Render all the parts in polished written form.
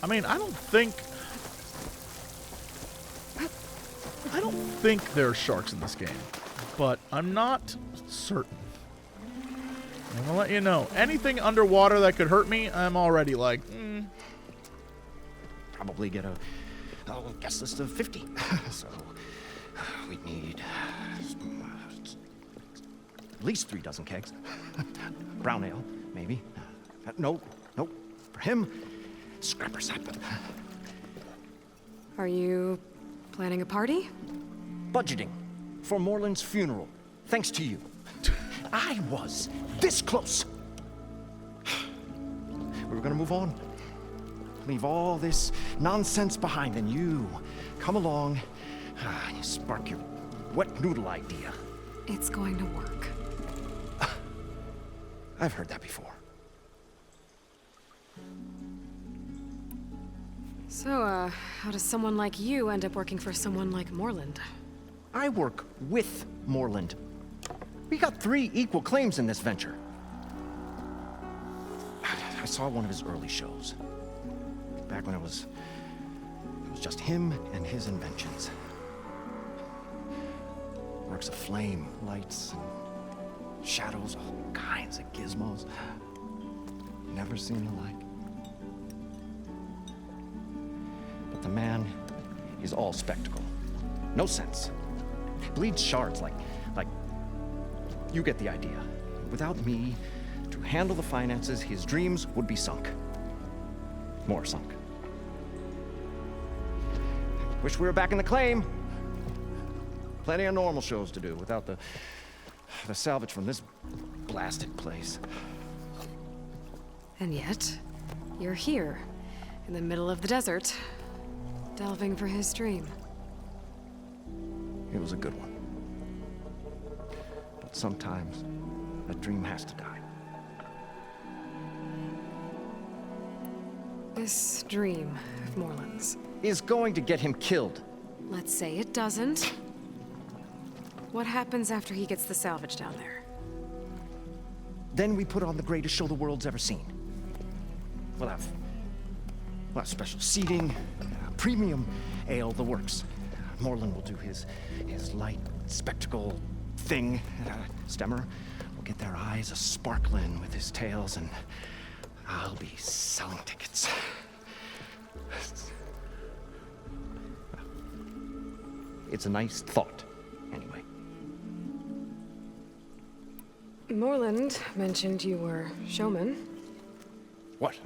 I mean, I don't think there are sharks in this game, but I'm not certain. I'm gonna let you know. Anything underwater that could hurt me, I'm already like, Probably get a guest list of 50. So we'd need at least 3 dozen kegs. Brown ale, maybe. No. For him, scrapper sap. Are you planning a party? Budgeting for Moreland's funeral, thanks to you. I was this close. We were gonna move on. Leave all this nonsense behind, and you come along and you spark your Wet-Noodle idea. It's going to work. I've heard that before. So, how does someone like you end up working for someone like Moreland? I work with Moreland. We got 3 equal claims in this venture. I saw one of his early shows. Back when it was just him and his inventions. Works of flame, lights, and shadows, all kinds of gizmos. Never seen the like. But the man is all spectacle. No sense. Bleeds shards like you get the idea. Without me to handle the finances, his dreams would be sunk. More sunk. Wish we were back in the claim. Plenty of normal shows to do without the salvage from this blasted place. And yet, you're here, in the middle of the desert, delving for his dream. It was a good one. But sometimes, a dream has to die. This dream of Moreland's. Is going to get him killed. Let's say it doesn't. What happens after he gets the salvage down there? Then we put on the greatest show the world's ever seen. We'll have special seating, premium ale, the works. Moreland will do his light spectacle thing. Stemmer will get their eyes a-sparkling with his tales, and I'll be selling tickets. It's a nice thought, anyway. Moreland mentioned you were showmen. What?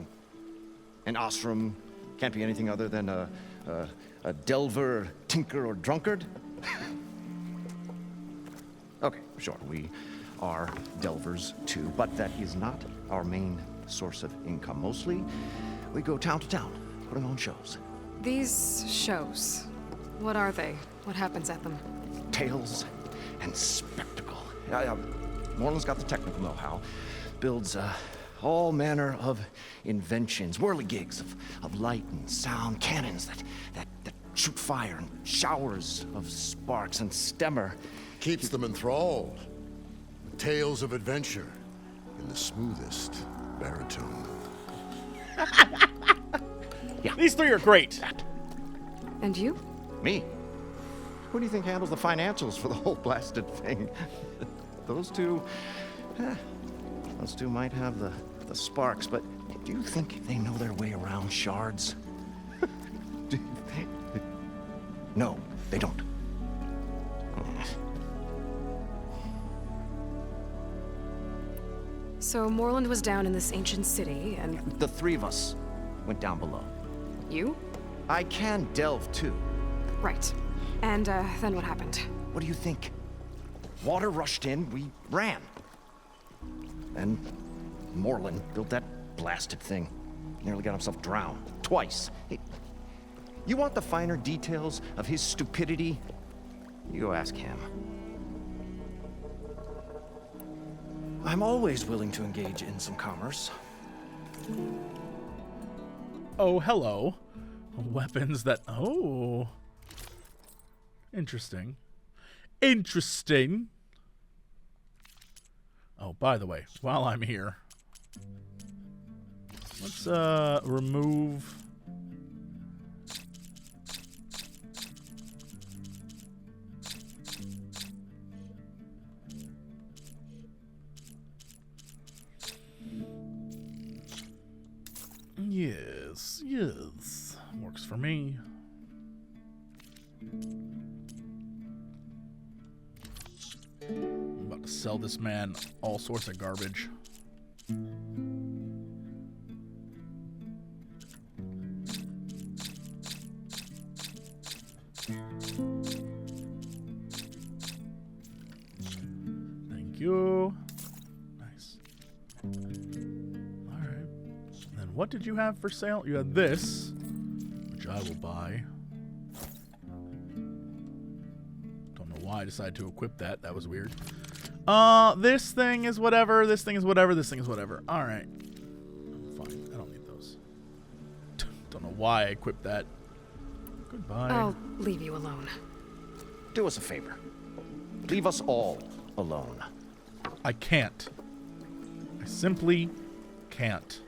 An ostrom can't be anything other than a delver, tinker, or drunkard? Okay, sure, we are delvers too, but that is not our main source of income. Mostly, we go town to town, putting on shows. These shows, what are they? What happens at them? Tales and spectacle. Moreland's got the technical know-how. Builds all manner of inventions, whirligigs of light and sound, cannons that shoot fire, and showers of sparks, and Stemmer keeps them enthralled. Tales of adventure in the smoothest baritone. Yeah. These 3 are great. And you? Me? Who do you think handles the financials for the whole blasted thing? Those two might have the sparks, but do you think they know their way around shards? No, they don't. So Moreland was down in this ancient city, and... The 3 of us went down below. You? I can delve, too. Right. And, then what happened? What do you think? Water rushed in, we ran. And Moreland built that blasted thing. Nearly got himself drowned. Twice. You want the finer details of his stupidity? You go ask him. I'm always willing to engage in some commerce. Oh, hello. Weapons that... Oh. Interesting. Interesting. Oh, by the way, while I'm here, let's remove Yes, yes. Works for me. I'm about to sell this man all sorts of garbage. Thank you. Nice. Alright. Then what did you have for sale? You had this, which I will buy. Don't know why I decided to equip that. That was weird. This thing is whatever. This thing is whatever. This thing is whatever. Alright. Fine. I don't need those. Don't know why I equipped that. Goodbye. I'll leave you alone. Do us a favor. Leave us all alone. I can't. I simply can't.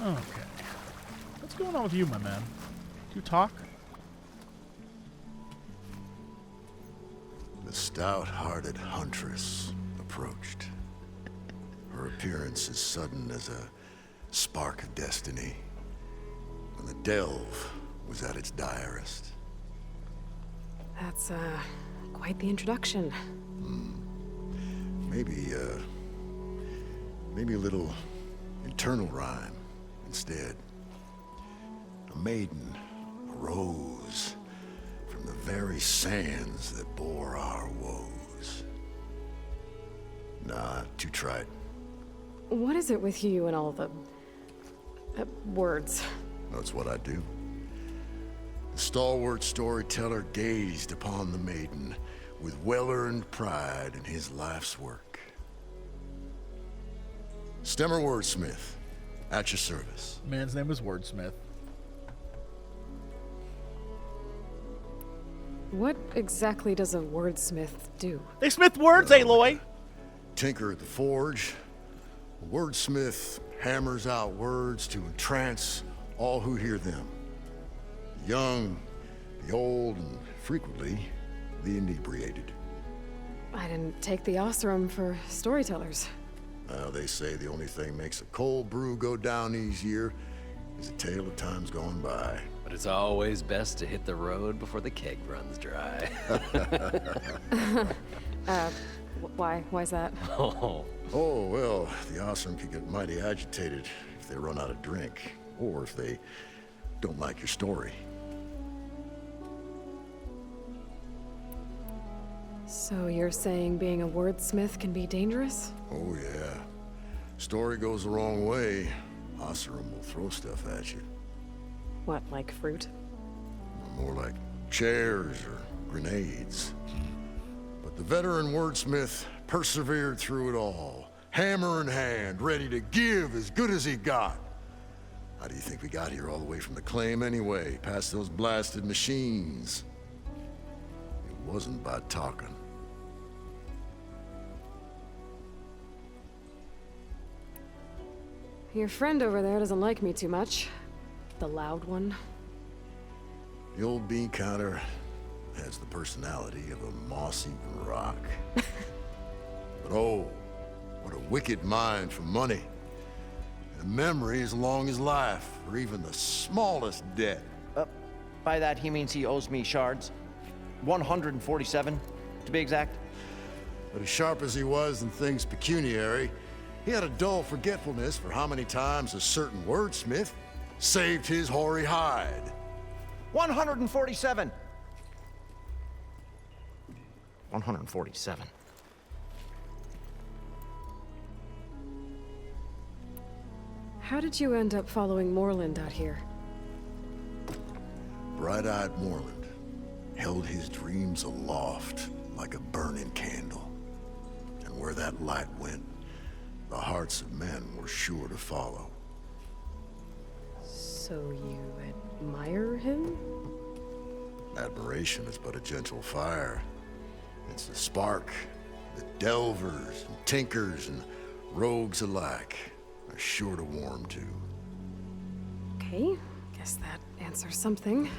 Okay. What's going on with you, my man? Do you talk? The stout-hearted huntress approached. Her appearance as sudden as a spark of destiny, when the delve was at its direst. That's, quite the introduction. Maybe a little internal rhyme instead. A maiden arose from the very sands that bore our woes. Nah, too trite. What is it with you and all the words? That's what I do. The stalwart storyteller gazed upon the maiden with well-earned pride in his life's work. Stemmer wordsmith, at your service. Man's name is Wordsmith. What exactly does a wordsmith do? They smith words, Aloy! Tinker at the forge. A wordsmith hammers out words to entrance all who hear them. The young, the old, and frequently the inebriated. I didn't take the Osram for storytellers. They say the only thing makes a cold brew go down easier is a tale of times gone by. But it's always best to hit the road before the keg runs dry. Why's that? Oh, Oh, well, the Osram can get mighty agitated if they run out of drink, or if they don't like your story. So you're saying being a wordsmith can be dangerous? Oh, yeah. Story goes the wrong way, Osram will throw stuff at you. What, like fruit? More like chairs or grenades. But the veteran wordsmith persevered through it all, hammer in hand, ready to give as good as he got. How do you think we got here all the way from the claim anyway, past those blasted machines? It wasn't by talking. Your friend over there doesn't like me too much. The loud one. The old bean counter has the personality of a moss-eaten rock. But oh, what a wicked mind for money. And a memory as long as life, or even the smallest debt. By that, he means he owes me shards. 147, to be exact. But as sharp as he was in things pecuniary, he had a dull forgetfulness for how many times a certain wordsmith saved his hoary hide. 147. 147. How did you end up following Moreland out here? Bright-eyed Moreland held his dreams aloft like a burning candle. And where that light went, the hearts of men were sure to follow. So you admire him? Admiration is but a gentle fire. It's the spark that delvers and tinkers and rogues alike are sure to warm to. Okay, guess that answers something.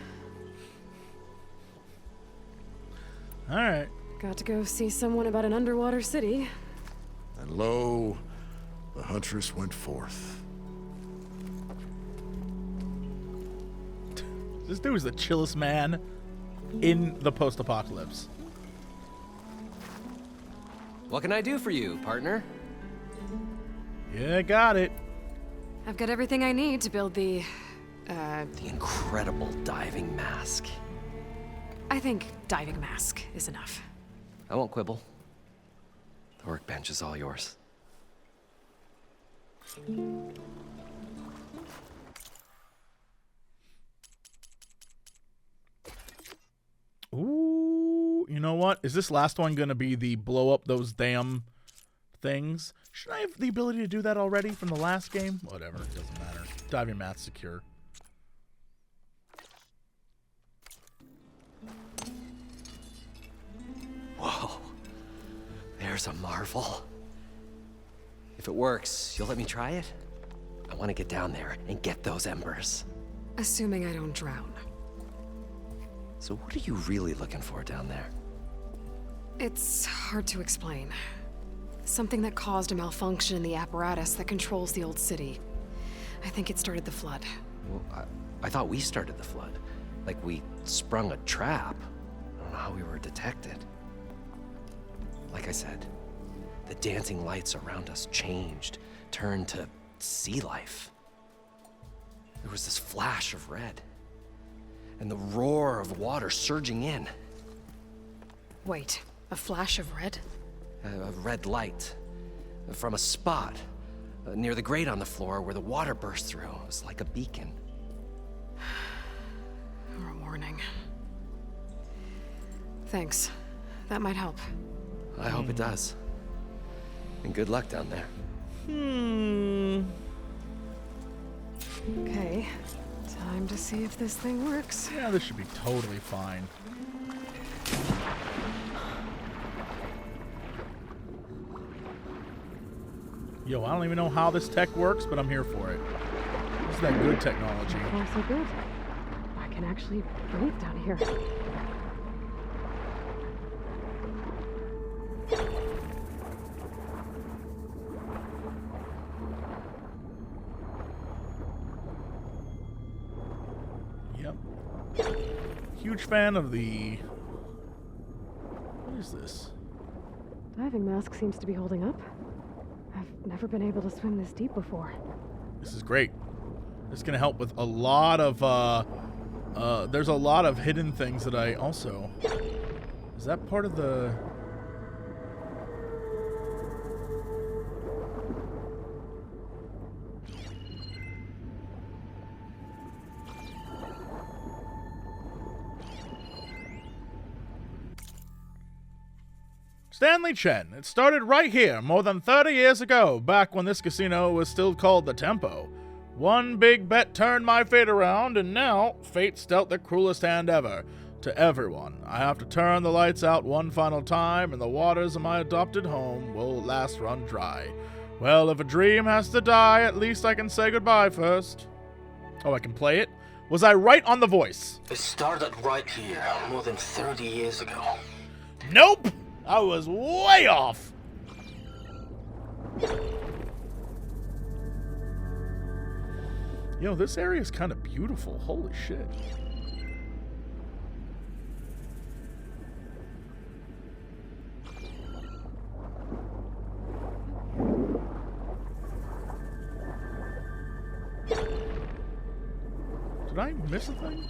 Alright. Got to go see someone about an underwater city. And lo, the huntress went forth. This dude is the chillest man in the post-apocalypse. What can I do for you, partner? Yeah, got it. I've got everything I need to build the incredible diving mask. I think diving mask is enough. I won't quibble. The workbench is all yours. Ooh, you know what? Is this last one going to be the blow up those damn things? Should I have the ability to do that already from the last game? Whatever, it doesn't matter. Diving math secure. Whoa. There's a marvel. If it works, you'll let me try it? I want to get down there and get those embers. Assuming I don't drown. So what are you really looking for down there? It's hard to explain. Something that caused a malfunction in the apparatus that controls the old city. I think it started the flood. Well, I thought we started the flood. Like we sprung a trap. I don't know how we were detected. Like I said, the dancing lights around us changed, turned to sea life. There was this flash of red, and the roar of water surging in. Wait, a flash of red? A red light from a spot near the grate on the floor where the water burst through. It was like a beacon. Or a warning. Thanks. That might help. I hope it does. And good luck down there. Okay. Time to see if this thing works. Yeah, this should be totally fine. Yo, I don't even know how this tech works, but I'm here for it. This is that good technology. So good. I can actually breathe down here. Yep. Huge fan of the... What is this? Diving mask seems to be holding up. I've never been able to swim this deep before. This is great. This is going to help with a lot of, there's a lot of hidden things that I also... Is that part of the... Stanley Chen. It started right here, more than 30 years ago, back when this casino was still called the Tempo. One big bet turned my fate around, and now fate's dealt the cruelest hand ever. To everyone, I have to turn the lights out one final time, and the waters of my adopted home will at last run dry. Well, if a dream has to die, at least I can say goodbye first. Oh, I can play it? Was I right on the voice? It started right here, more than 30 years ago. Nope! I was way off! Yo, this area is kind of beautiful. Holy shit. Did I miss a thing?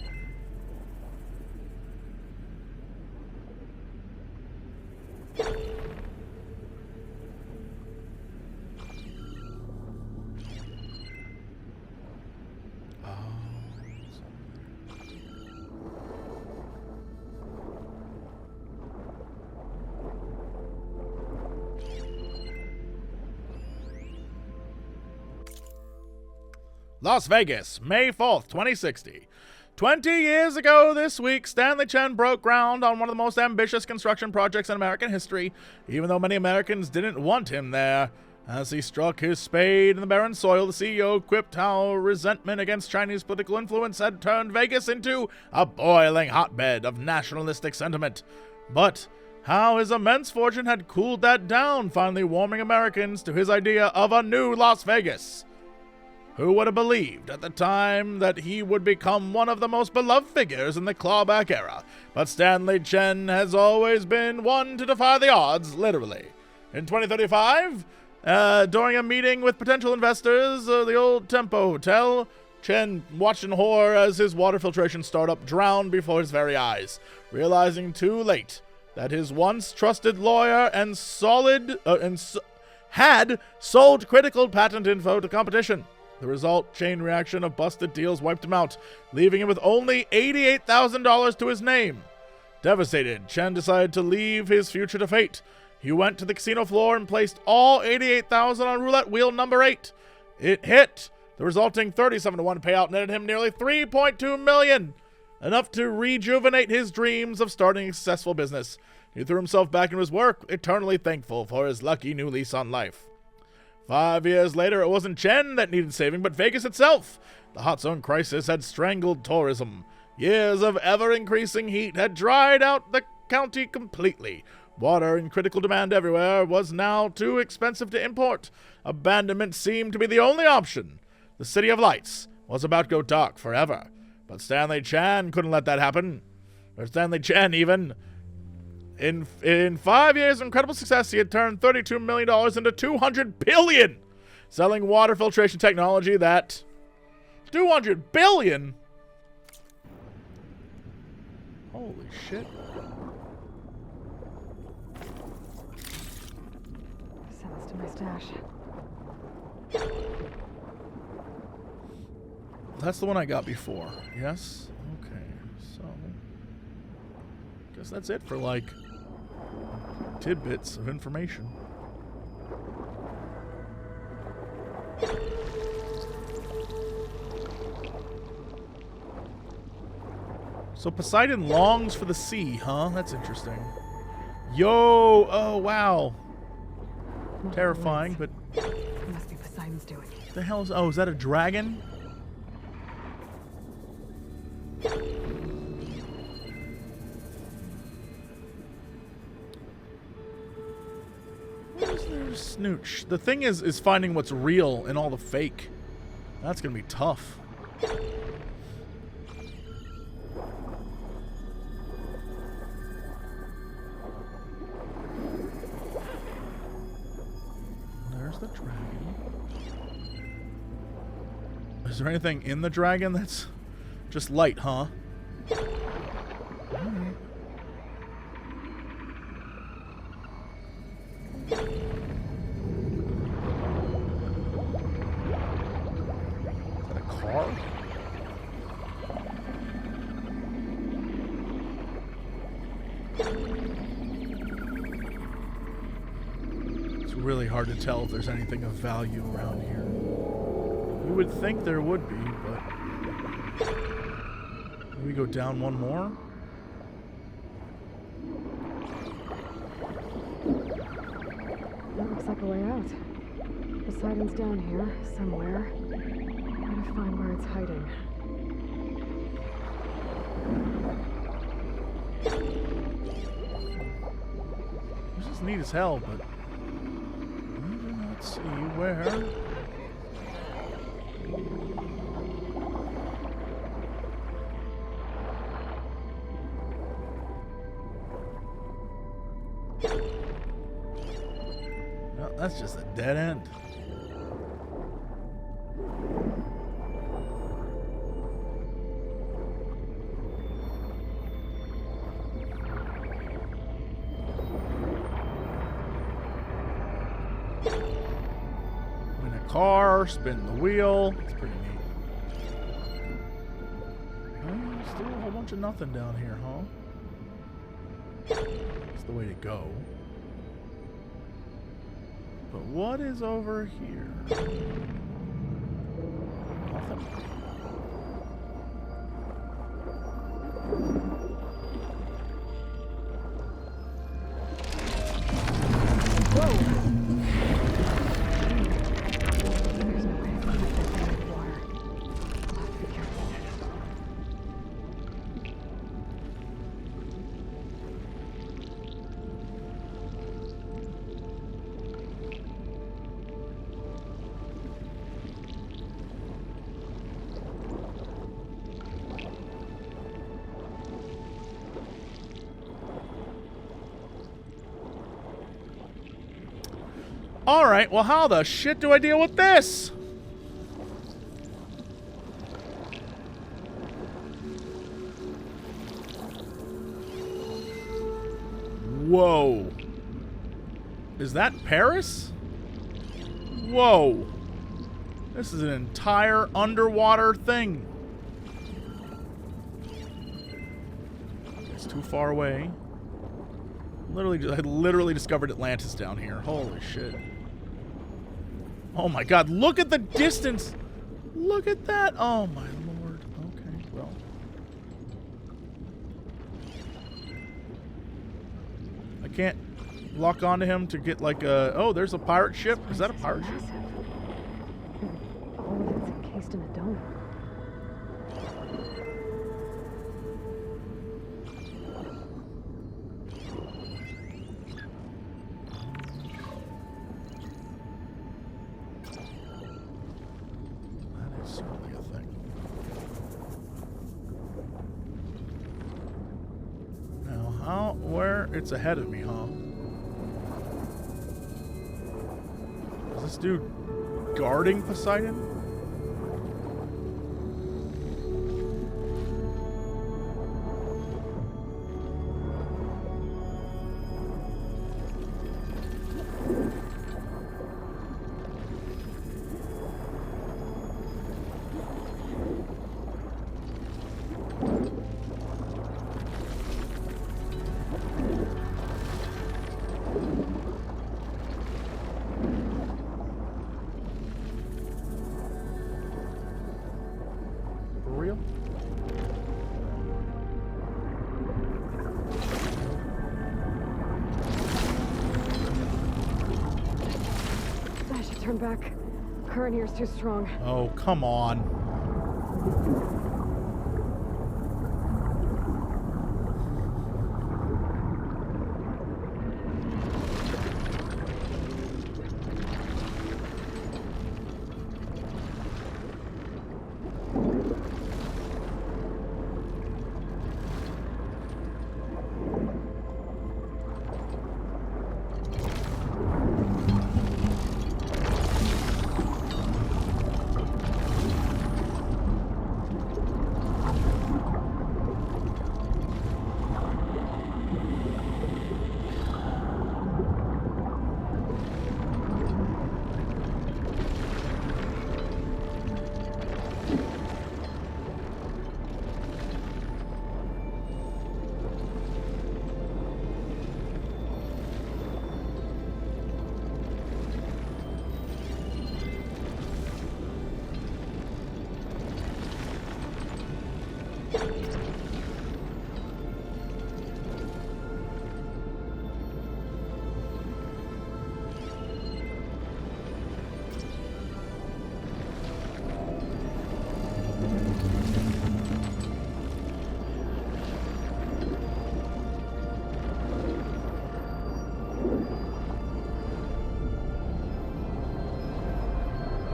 Las Vegas, May 4th, 2060. 20 years ago this week, Stanley Chen broke ground on one of the most ambitious construction projects in American history. Even though many Americans didn't want him there, As he struck his spade in the barren soil, the CEO quipped how resentment against Chinese political influence had turned Vegas into a boiling hotbed of nationalistic sentiment. But how his immense fortune had cooled that down, finally warming Americans to his idea of a new Las Vegas. Who would have believed at the time that he would become one of the most beloved figures in the clawback era? But Stanley Chen has always been one to defy the odds, literally. In 2035, during a meeting with potential investors, the old Tempo Hotel, Chen watched in horror as his water filtration startup drowned before his very eyes, realizing too late that his once trusted lawyer had sold critical patent info to competition. The result, chain reaction of busted deals wiped him out, leaving him with only $88,000 to his name. Devastated, Chen decided to leave his future to fate. He went to the casino floor and placed all $88,000 on roulette wheel number 8. It hit. The resulting 37-to-1 payout netted him nearly $3.2 million, enough to rejuvenate his dreams of starting a successful business. He threw himself back into his work, eternally thankful for his lucky new lease on life. 5 years later, it wasn't Chen that needed saving, but Vegas itself. The hot zone crisis had strangled tourism. Years of ever-increasing heat had dried out the county completely. Water in critical demand everywhere was now too expensive to import. Abandonment seemed to be the only option. The City of Lights was about to go dark forever. But Stanley Chen couldn't let that happen. Or Stanley Chen, even. In 5 years of incredible success, he had turned $32 million into $200 billion, selling water filtration technology that... $200 billion? Holy shit. Send this to my stash. That's the one I got before, yes? Okay, so... guess that's it for, like, tidbits of information. So Poseidon longs for the sea, huh? That's interesting. Yo! Oh, wow. Terrifying, but... It must be Poseidon's doing. What the hell is... oh, is that a dragon? Where's their snooch? The thing is finding what's real and all the fake. That's gonna be tough. There's the dragon. Is there anything in the dragon that's just light, huh? Alright. Is that a car? It's really hard to tell if there's anything of value around here. You would think there would be, but... Maybe go down one more? That looks like a way out. Poseidon's down here, somewhere. Gotta find where it's hiding. This is neat as hell, but... I do not see where... No, that's just a dead end. In a car, spin the wheel. It's pretty neat. Still a whole bunch of nothing down here, huh? That's the way to go. But what is over here? Nothing. Alright, well how the shit do I deal with this? Whoa. Is that Paris? Whoa. This is an entire underwater thing. It's too far away. I literally discovered Atlantis down here. Holy shit. Oh my god, look at the distance! Look at that! Oh my lord. Okay, well. I can't lock onto him to get like a... Oh, there's a pirate ship. Is that a pirate ship? All of it's encased in a dome. That is certainly a thing. Now, where? It's ahead of me, huh? Is this dude guarding Poseidon? For real? I should turn back. Current here's too strong. Oh, come on.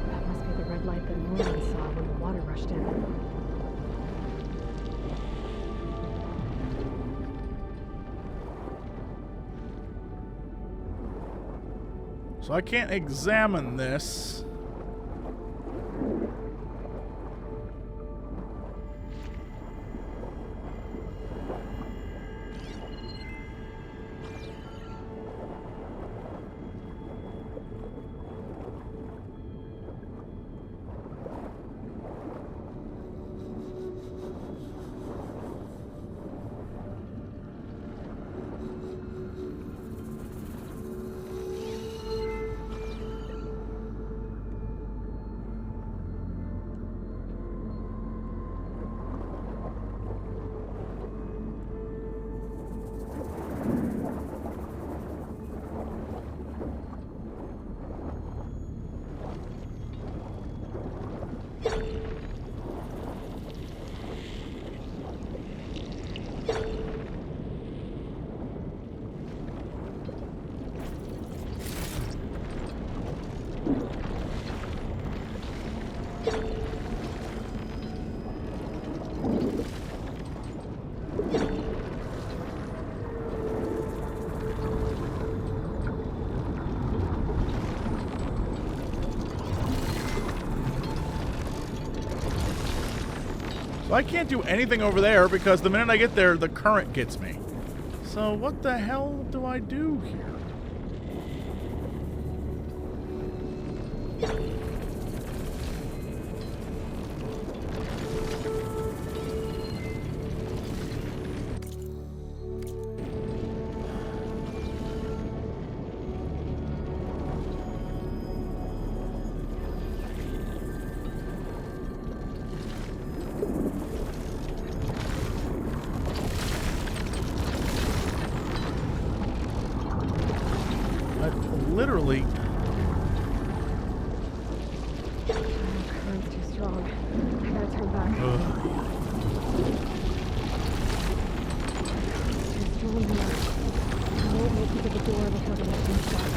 That must be the red light that Merlin saw when the water rushed in. So I can't examine this. So I can't do anything over there because the minute I get there, the current gets me. So what the hell do I do here? Literally. Current's too strong. I gotta turn back. Too strong here. I won't make it to the door before the lightning stops.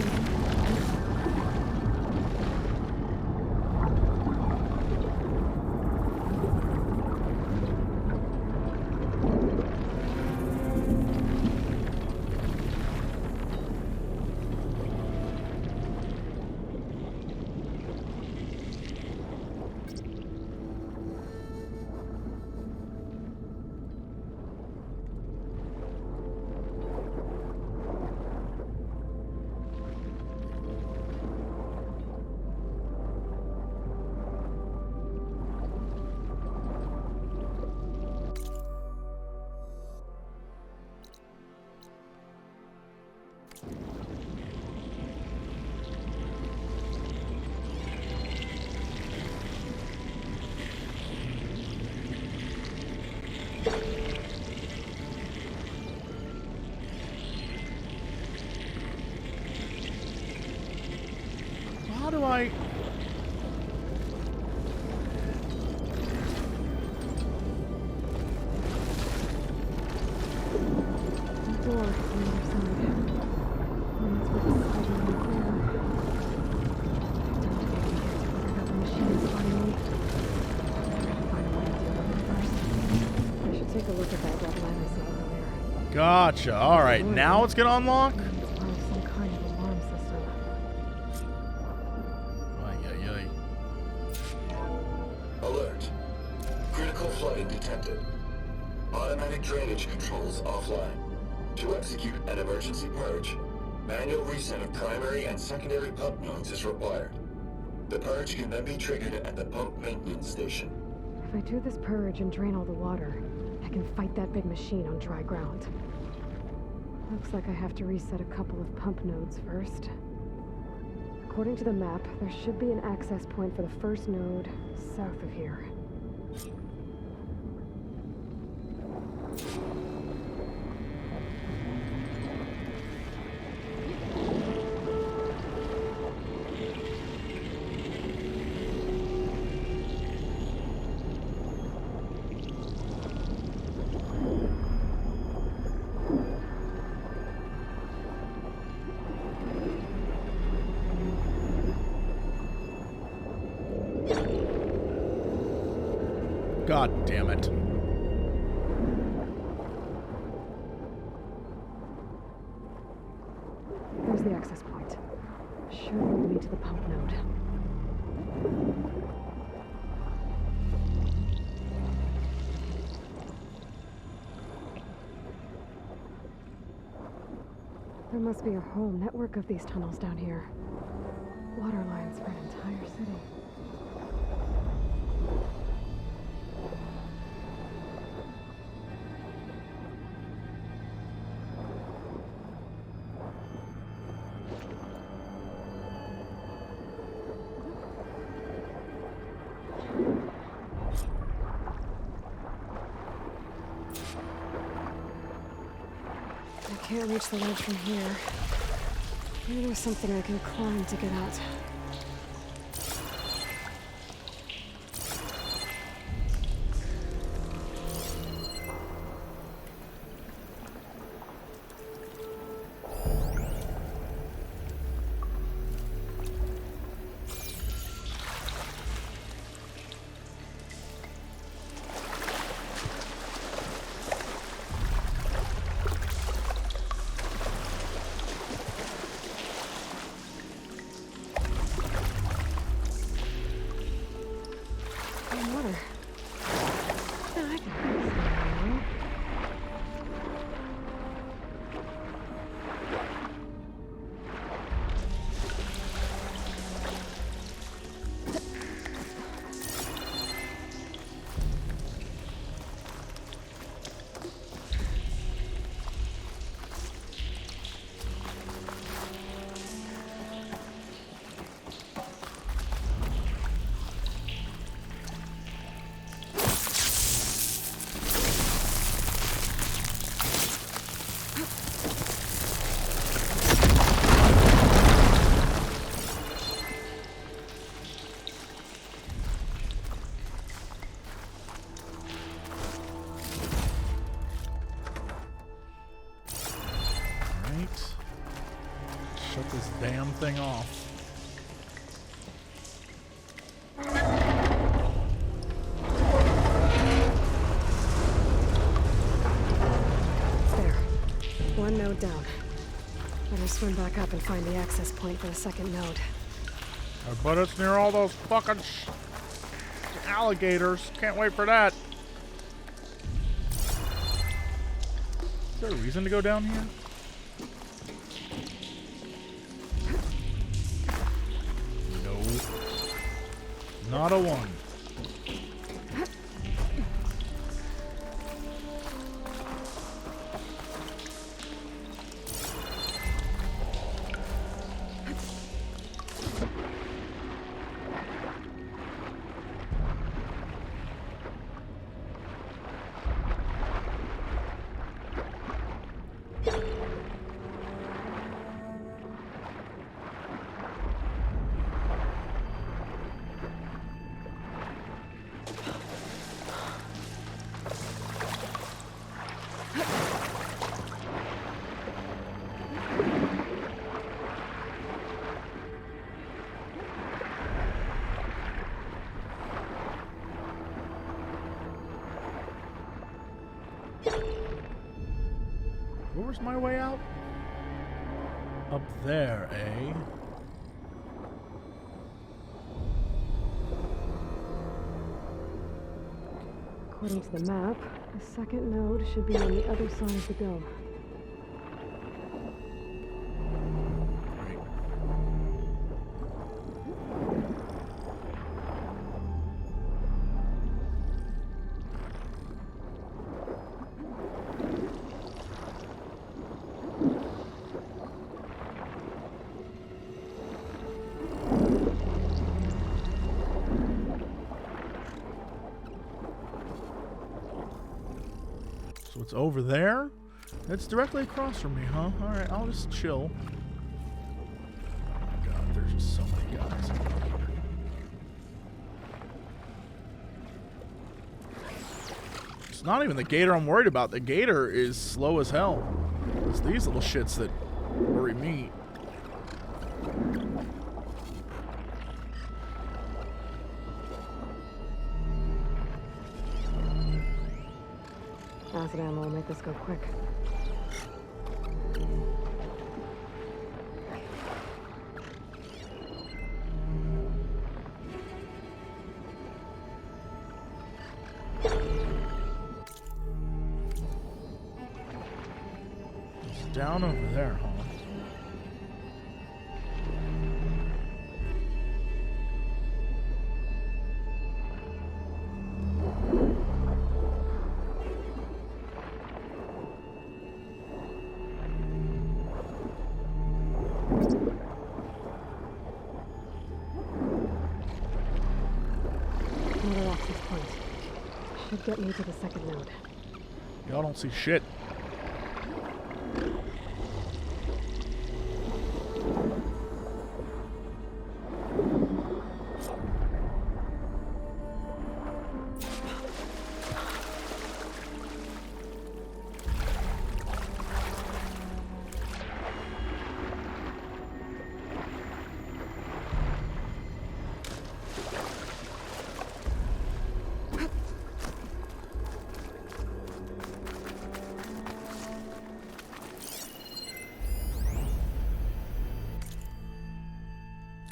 How do I... Door on the other side. And that's where the Poseidon is there. I got the machines finally. I gotta find a way to deal with it first. I should take a look at that deadline I saw earlier. Gotcha. Alright, now it's gonna unlock? It's part of some kind of alarm system. Ay, ay, ay. Alert. Critical flooding detected. Automatic drainage controls offline. To execute an emergency purge, manual reset of primary and secondary pump nodes is required. The purge can then be triggered at the pump maintenance station. If I do this purge and drain all the water, I can fight that big machine on dry ground. Looks like I have to reset a couple of pump nodes first. According to the map, there should be an access point for the first node south of here. God damn it. There's the access point. Should lead me to the pump node. There must be a whole network of these tunnels down here. Water lines for an entire city. I can't reach the ledge from here. Maybe there's something I can climb to get out. damn thing off. There. One node down. Better swim back up and find the access point for the second node. But it's near all those fucking alligators. Can't wait for that. Is there a reason to go down here? No. Not a one. Where's my way out? Up there, eh? According to the map, the second node should be on the other side of the dome. Right. So it's over there? It's directly across from me, huh? Alright, I'll just chill. Oh god, there's just so many guys. It's not even the gator I'm worried about. The gator is slow as hell. It's these little shits that worry me. Acid ammo will make this go quick. It's down over there, huh? Another access point. Should get me to the second node. Y'all don't see shit.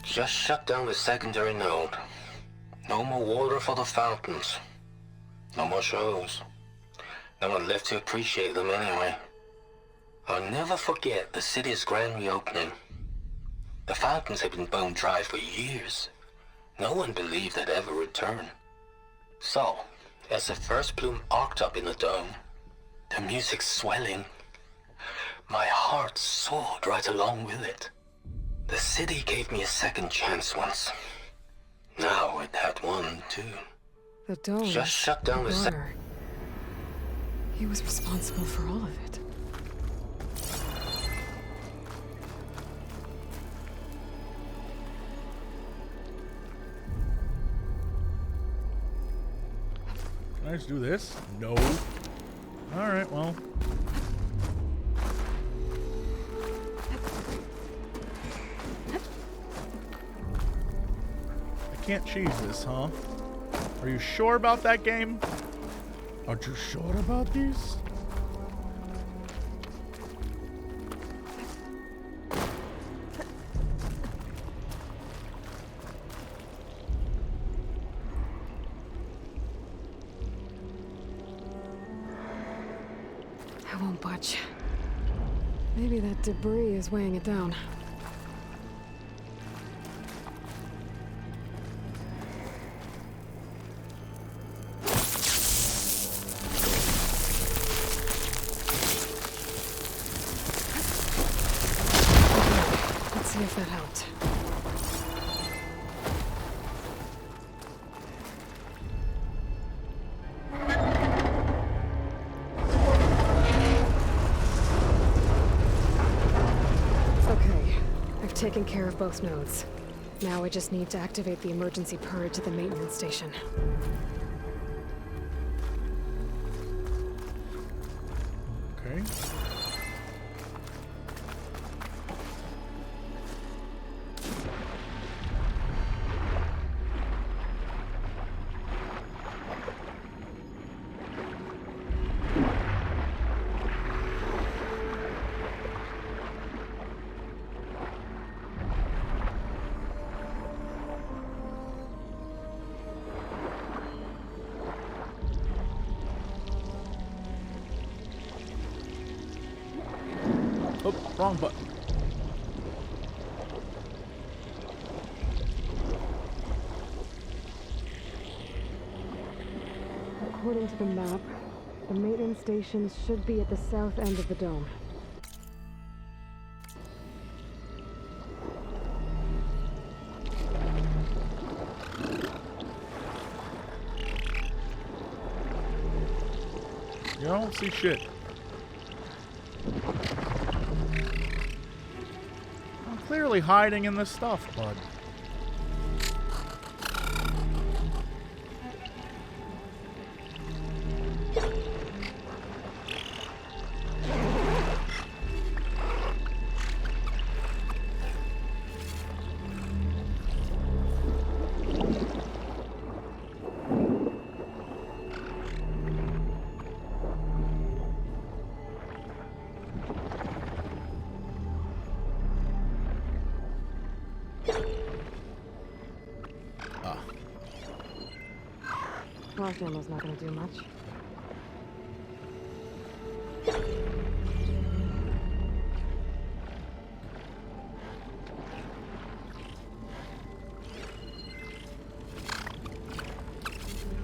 Just shut down the secondary node. No more water for the fountains. No more shows. No one left to appreciate them anyway. I'll never forget the city's grand reopening. The fountains had been bone dry for years. No one believed they'd ever return. So, as the first bloom arced up in the dome, the music swelling, my heart soared right along with it. The city gave me a second chance once. Now it had one, too. The dome. Just shut down the water. He was responsible for all of it. Can I just do this? No. Alright, well. can't cheese this, huh? Are you sure about that game? Aren't you sure about these? I won't budge. Maybe that debris is weighing it down. Let's see if that helped. Taken care of both nodes. Now I just need to activate the emergency purge at the maintenance station. Okay. Oh, wrong button. According to the map, the maintenance station should be at the south end of the dome. You don't see shit. I'm clearly hiding in this stuff, bud. Flash ammo's not gonna do much.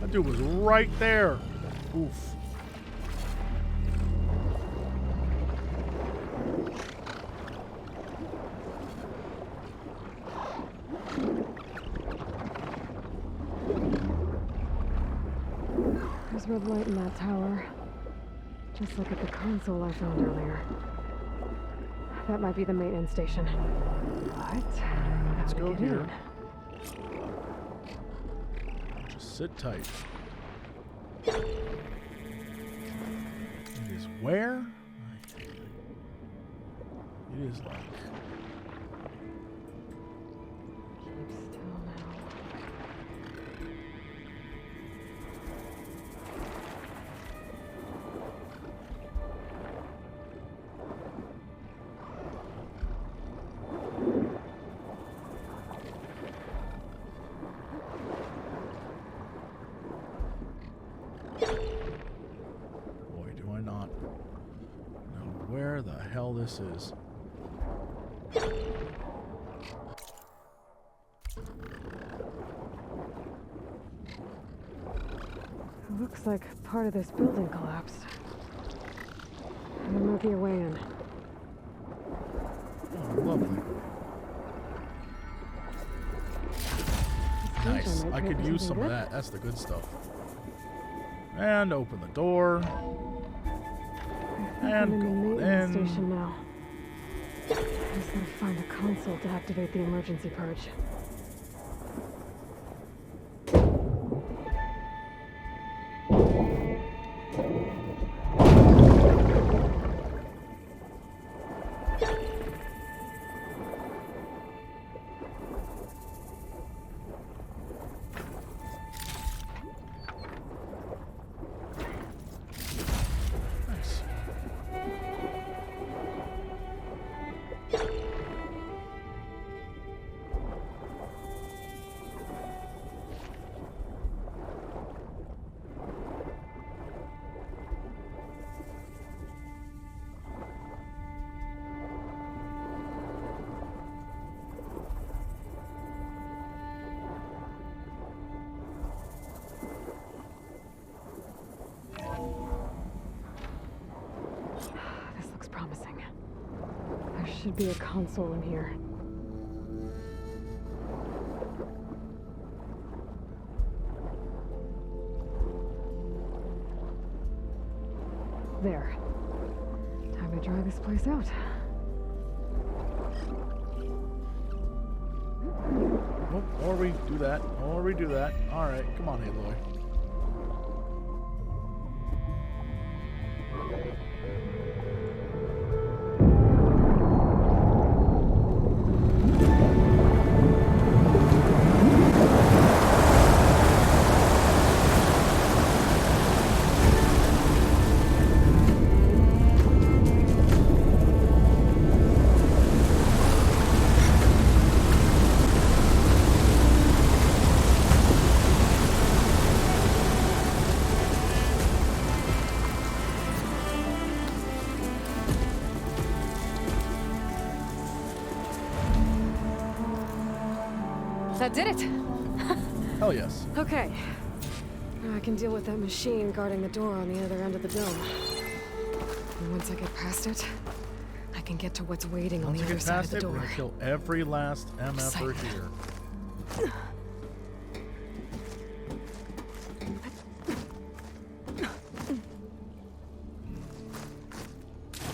That dude was right there. Oof. There's red light in that tower. Just like at the console I found earlier. That might be the maintenance station. But Let's go get here. in. Just sit tight. It is where? It is like... Keep still now. Boy, do I not know where the hell this is. It looks like part of this building collapsed. Remove your way in. Oh, lovely. Nice. I could use some of that. That's the good stuff. And open the door. I'm And in the go maintenance in. station now. I just gotta find the console to activate the emergency purge. should be a console in here. There. Time to dry this place out. Oh, or we do that. Or we do that. Alright, come on, Aloy. That did it! Hell yes. Okay. Now I can deal with that machine guarding the door on the other end of the dome. And once I get past it, I can get to what's waiting on Once the we other get side of past the it, we're door. gonna kill every last MFer Excitement. here.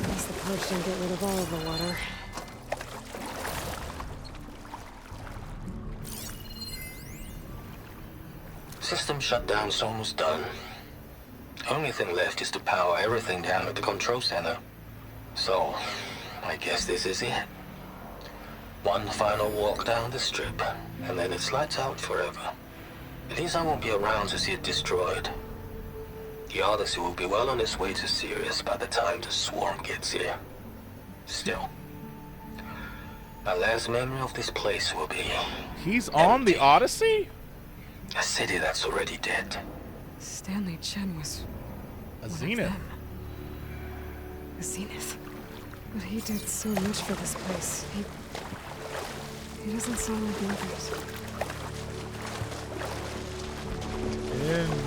At least the purge didn't get rid of all of the water. System shutdown's almost done. Only thing left is to power everything down at the control center. So, I guess this is it. One final walk down the strip, and then it's lights out forever. At least I won't be around to see it destroyed. The Odyssey will be well on its way to Sirius by the time the swarm gets here. Still, my last memory of this place will be He's on the Odyssey? a city that's already dead. Stanley Chen was A one of zenith. them. A zenith. But he did so much for this place. He doesn't sound like the others. Interesting.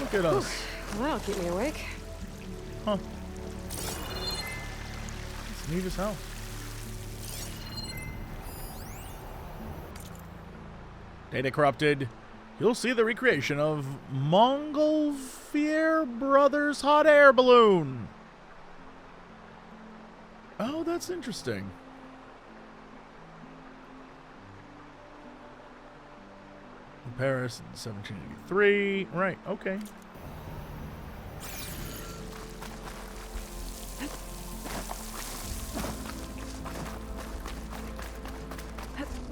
Look at us. Well, that'll keep me awake. Huh. It's neat as hell. Data corrupted. You'll see the recreation of Montgolfier Brothers hot air balloon. Oh, that's interesting. In Paris in 1783. Right, okay.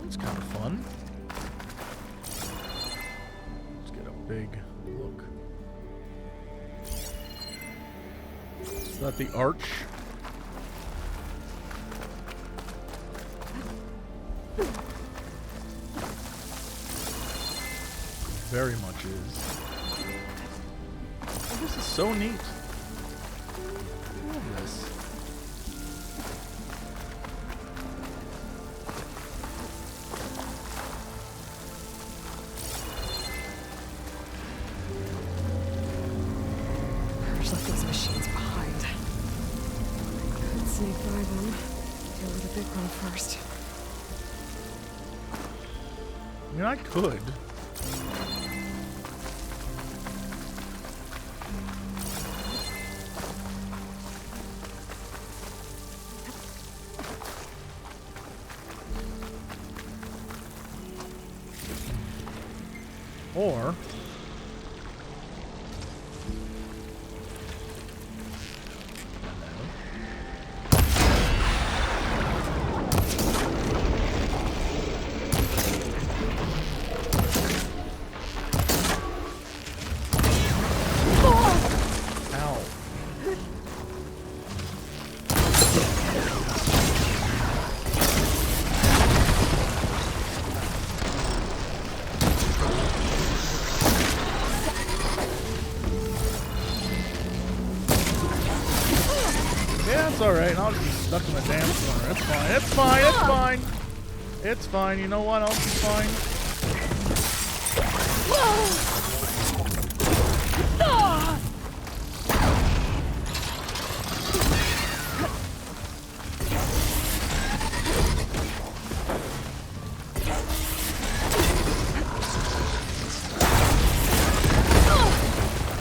That's kind of fun. Let's get a big look. Is that the arch? Very much is. Oh, this is so neat. I love this. Purge left these machines behind. Could sneak by them. Deal with the big one first. I mean, I could. Or Yeah, it's alright. I'll just be stuck in the damn corner. It's fine. It's fine. It's fine. It's fine. You know what else is fine?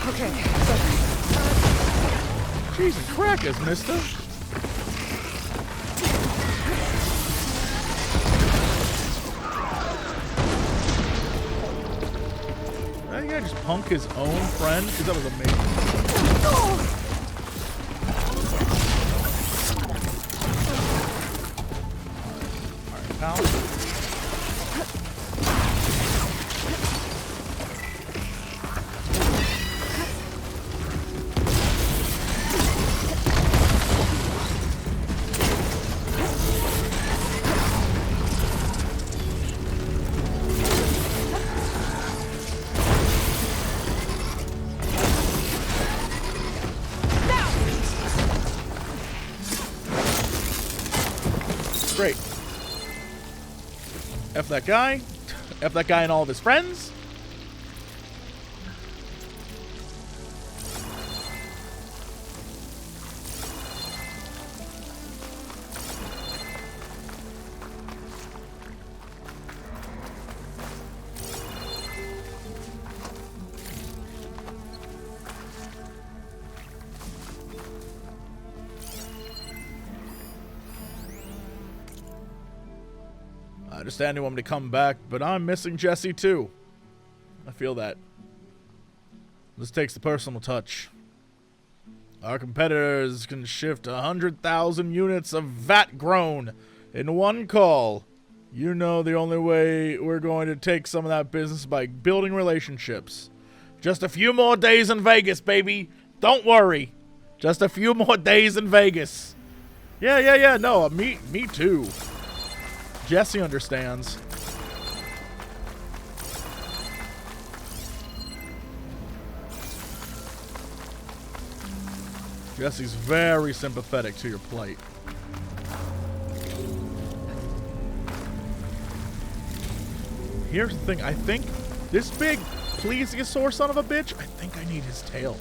Okay. Jesus crackers, mister. That guy just punk his own friend? Because that was amazing. Alright, pal. Great. F that guy. F that guy and all of his friends. I understand you want me to come back, but I'm missing Jesse too. I feel that. This takes the personal touch. Our competitors can shift 100,000 units of vat grown in one call. You know the only way we're going to take some of that business by building relationships. Just a few more days in Vegas, baby. Don't worry. Just a few more days in Vegas. Yeah. No, me too. Jesse understands. Jesse's very sympathetic to your plight. Here's the thing. I think this big plesiosaur son of a bitch, I think I need his tail.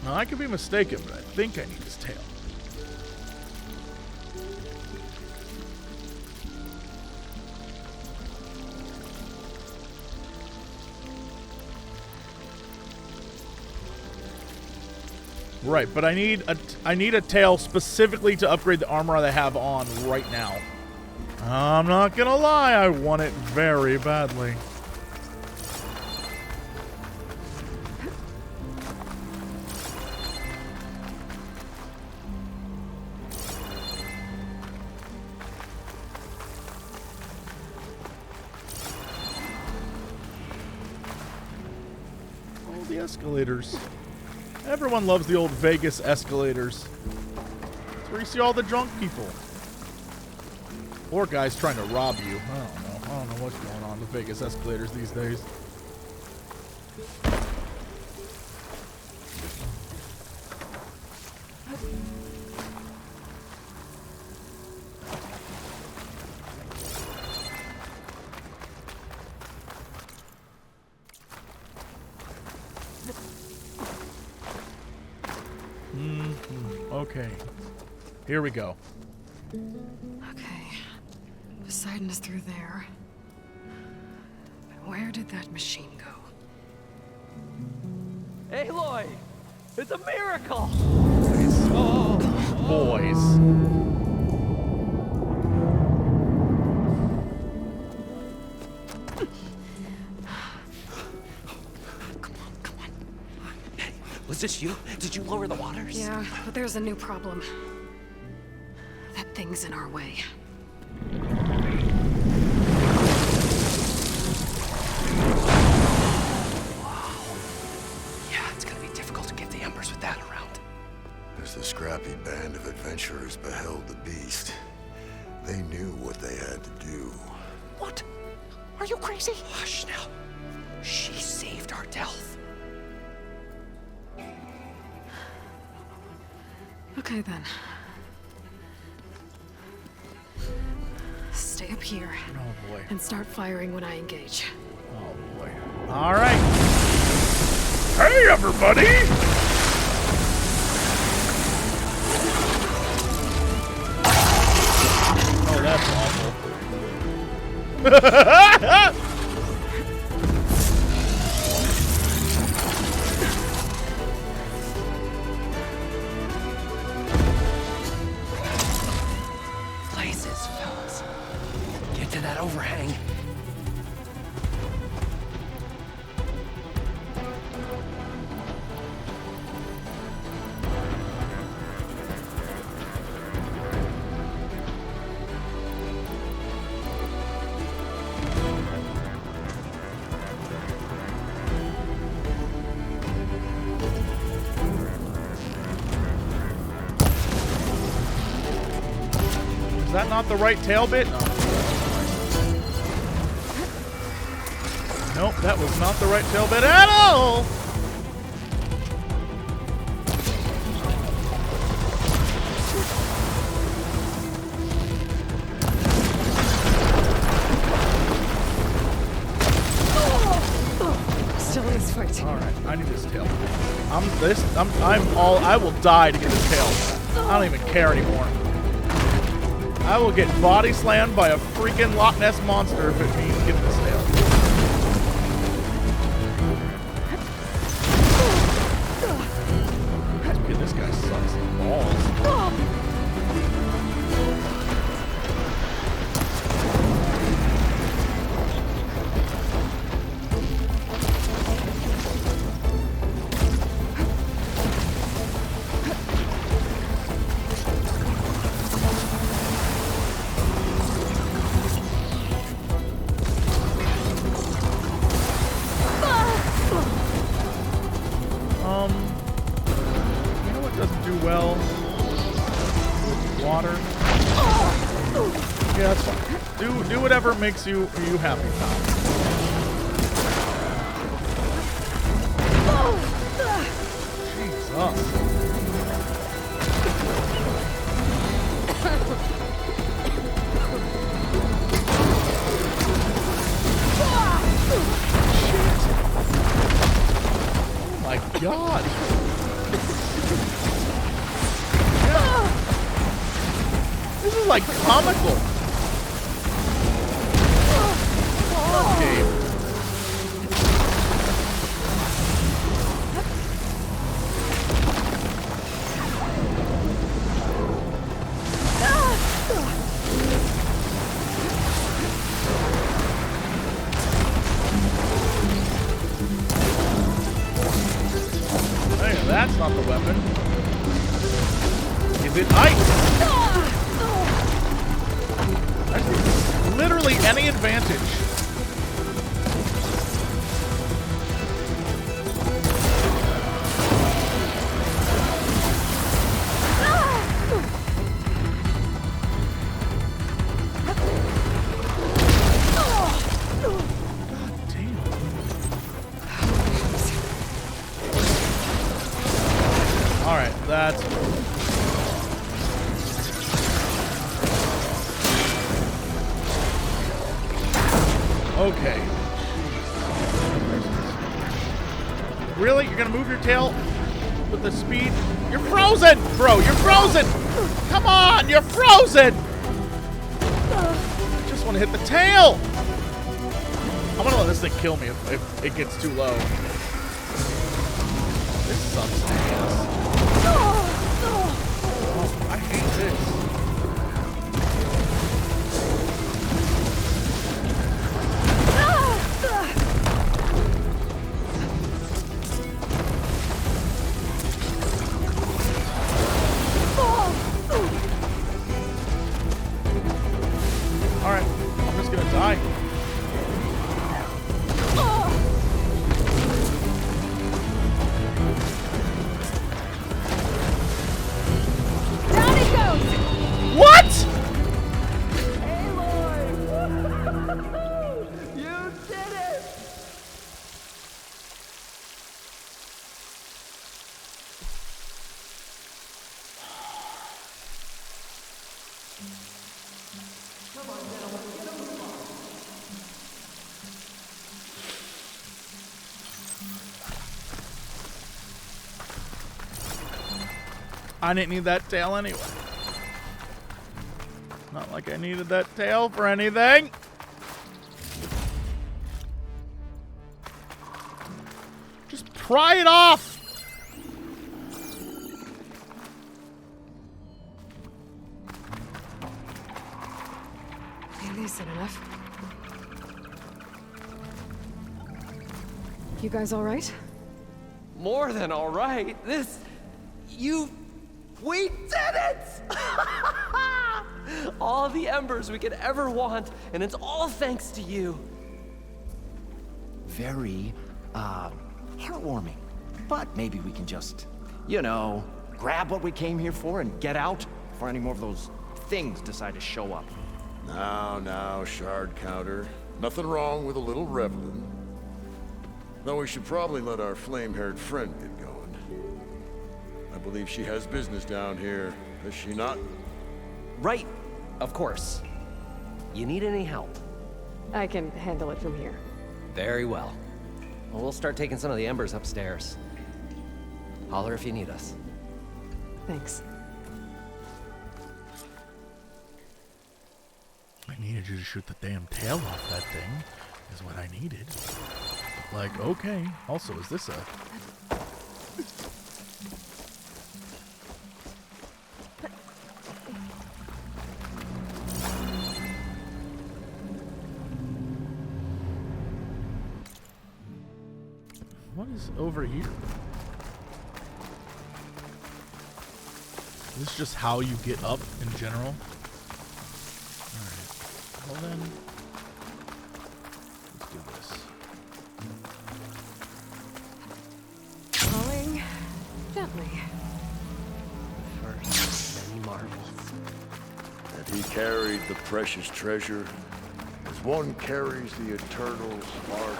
Now, I could be mistaken, but I think I need his tail. Right, but I need a tail specifically to upgrade the armor that I have on right now. I'm not gonna lie, I want it very badly. Oh, the escalators. Everyone loves the old Vegas escalators. It's where you see all the drunk people. Or guys trying to rob you. I don't know what's going on with Vegas escalators these days. Okay. Here we go. Okay. Poseidon is through there. But where did that machine go? Aloy! It's a miracle! Boys. Come on. Hey, was this you? Did you lower the waters? Yeah, but there's a new problem. That thing's in our way. Yeah, it's gonna be difficult to get the embers with that around. As the scrappy band of adventurers beheld the beast, they knew what they had to do. What? Are you crazy? Hush now. She saved our Delph. Okay then. Stay up here. Oh boy. And start firing when I engage. Oh boy. All right. Hey everybody! Oh, that's awful. Places, fellas. Get to that overhang. Is that not the right tail bit? No. Nope, that was not the right tail bit at all! Still in this fight. Alright, I need this tail. I will die to get this tail. I don't even care anymore. I will get body slammed by a freaking Loch Ness monster if it means getting this tail. Dude, this guy sucks balls. You know what doesn't do well with water? Yeah, that's fine. Do whatever makes you happy, pal. Jesus. Oh my God. This is like comical. Game. Hey, that's not the weapon. Is it ice? That's literally any advantage. Alright, that's... Okay. Really? You're gonna move your tail with the speed? You're frozen! Bro, you're frozen! Come on, you're frozen! I just want to hit the tail! I'm gonna let this thing kill me if it gets too low. This sucks ass. Oh, I hate this. Alright, I'm just gonna die. Down it goes! I didn't need that tail anyway. Not like I needed that tail for anything. Just pry it off. Decent enough. You guys all right? More than all right. We did it! All the embers we could ever want, and it's all thanks to you. Very, heartwarming. But maybe we can just, you know, grab what we came here for and get out before any more of those things decide to show up. Now, shard counter. Nothing wrong with a little reveling. Though we should probably let our flame-haired friend get going. I believe she has business down here, does she not? Right, of course. You need any help? I can handle it from here. Very well. Well, we'll start taking some of the embers upstairs. Holler if you need us. Thanks. I needed you to shoot the damn tail off that thing, is what I needed. But like, okay. Also, is this a... What is over here? Is this just how you get up in general? Well then, let's do this. Falling gently. First, many marvels. That he carried the precious treasure, as one carries the eternal spark.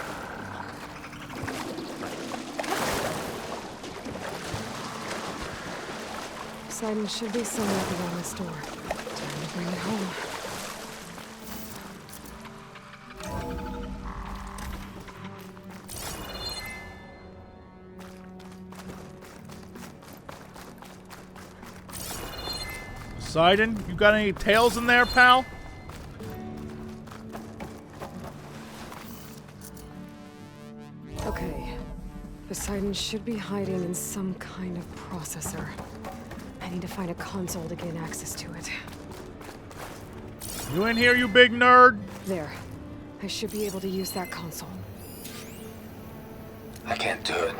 Poseidon should be somewhere around this door. Time to bring it home. Poseidon, you got any tails in there, pal? Okay. Poseidon should be hiding in some kind of processor. I need to find a console to gain access to it. You in here, you big nerd? There. I should be able to use that console. I can't do it.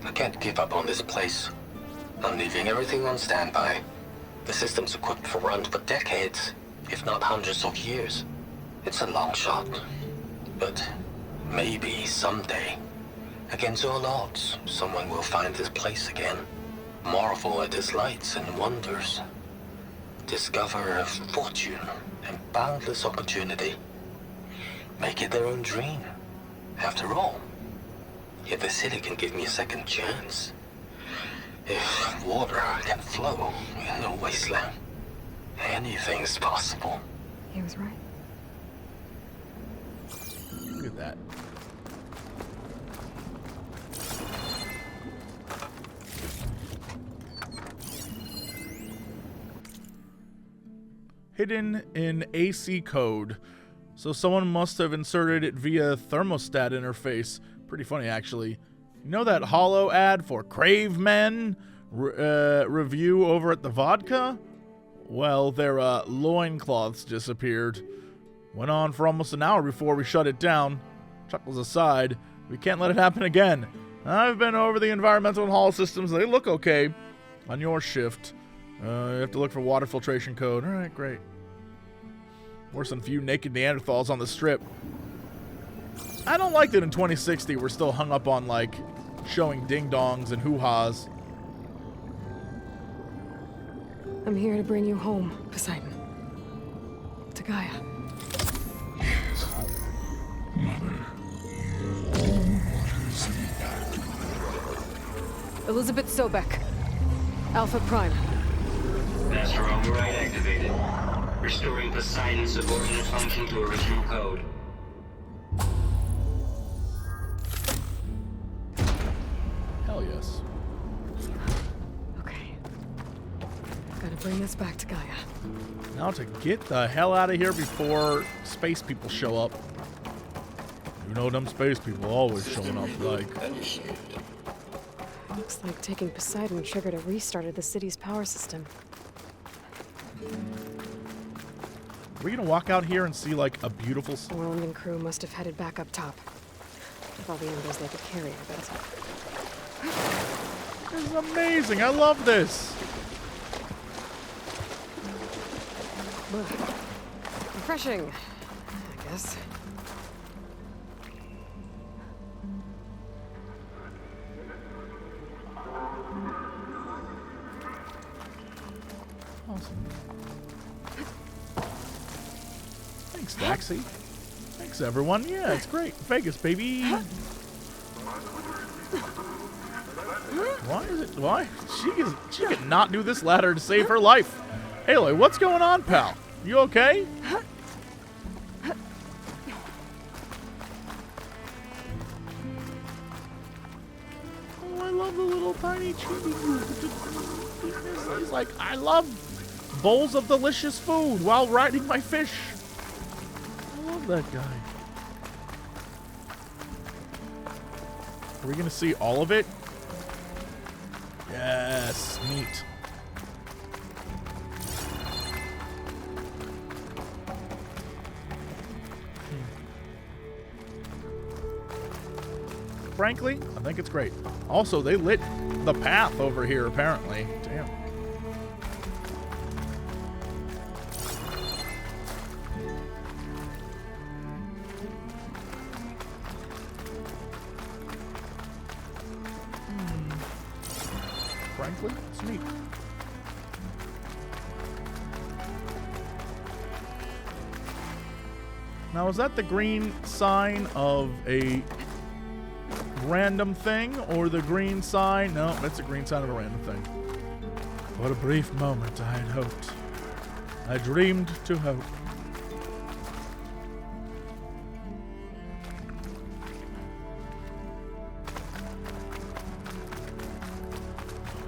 I can't give up on this place. I'm leaving everything on standby. The system's equipped for runs for decades, if not hundreds of years. It's a long shot. But maybe someday, against all odds, someone will find this place again. Marvel at its lights and wonders. Discover a fortune and boundless opportunity. Make it their own dream. After all, if the city can give me a second chance, if water can flow in a wasteland, anything's possible. He was right. Look at that. Hidden in AC code. So someone must have inserted it via thermostat interface. Pretty funny, actually. You know that hollow ad for Crave Men review over at the vodka? Well, their loincloths disappeared. Went on for almost an hour before we shut it down. Chuckles aside, we can't let it happen again. I've been over the environmental and hall systems. They look okay. On your shift, you have to look for water filtration code. All right, great. Worse than a few naked Neanderthals on the strip. I don't like that in 2060 we're still hung up on, like, showing ding-dongs and hoo-has. I'm here to bring you home, Poseidon. To Gaia. Elizabeth Sobek. Alpha Prime. Master override activated. Restoring Poseidon's subordinate function to original code. Hell yes. Okay. bring this back to Gaia. Now to get the hell out of here before space people show up. You know them space people always showing up like. Looks like taking Poseidon triggered a restart of the city's power system. Are we gonna walk out here and see like a beautiful... Orland and crew must have headed back up top. With all the embers they could carry, I bet. This is amazing. I love this. Refreshing, I guess. Awesome. Thanks, Daxie. Thanks, everyone. Yeah, it's great. Vegas, baby. Why is it? Why? She could not do this ladder to save her life. Aloy, what's going on, pal? You okay? Oh, I love the little tiny chibi. He's like, I love bowls of delicious food while riding my fish. I love that guy. Are we gonna see all of it? Yes, neat. Frankly, I think it's great. Also, they lit the path over here, apparently. Damn. Frankly, it's neat. Now, is that the green sign of a random thing, or the green sign? No, that's a green sign of a random thing. What a brief moment I had hoped. I dreamed to hope.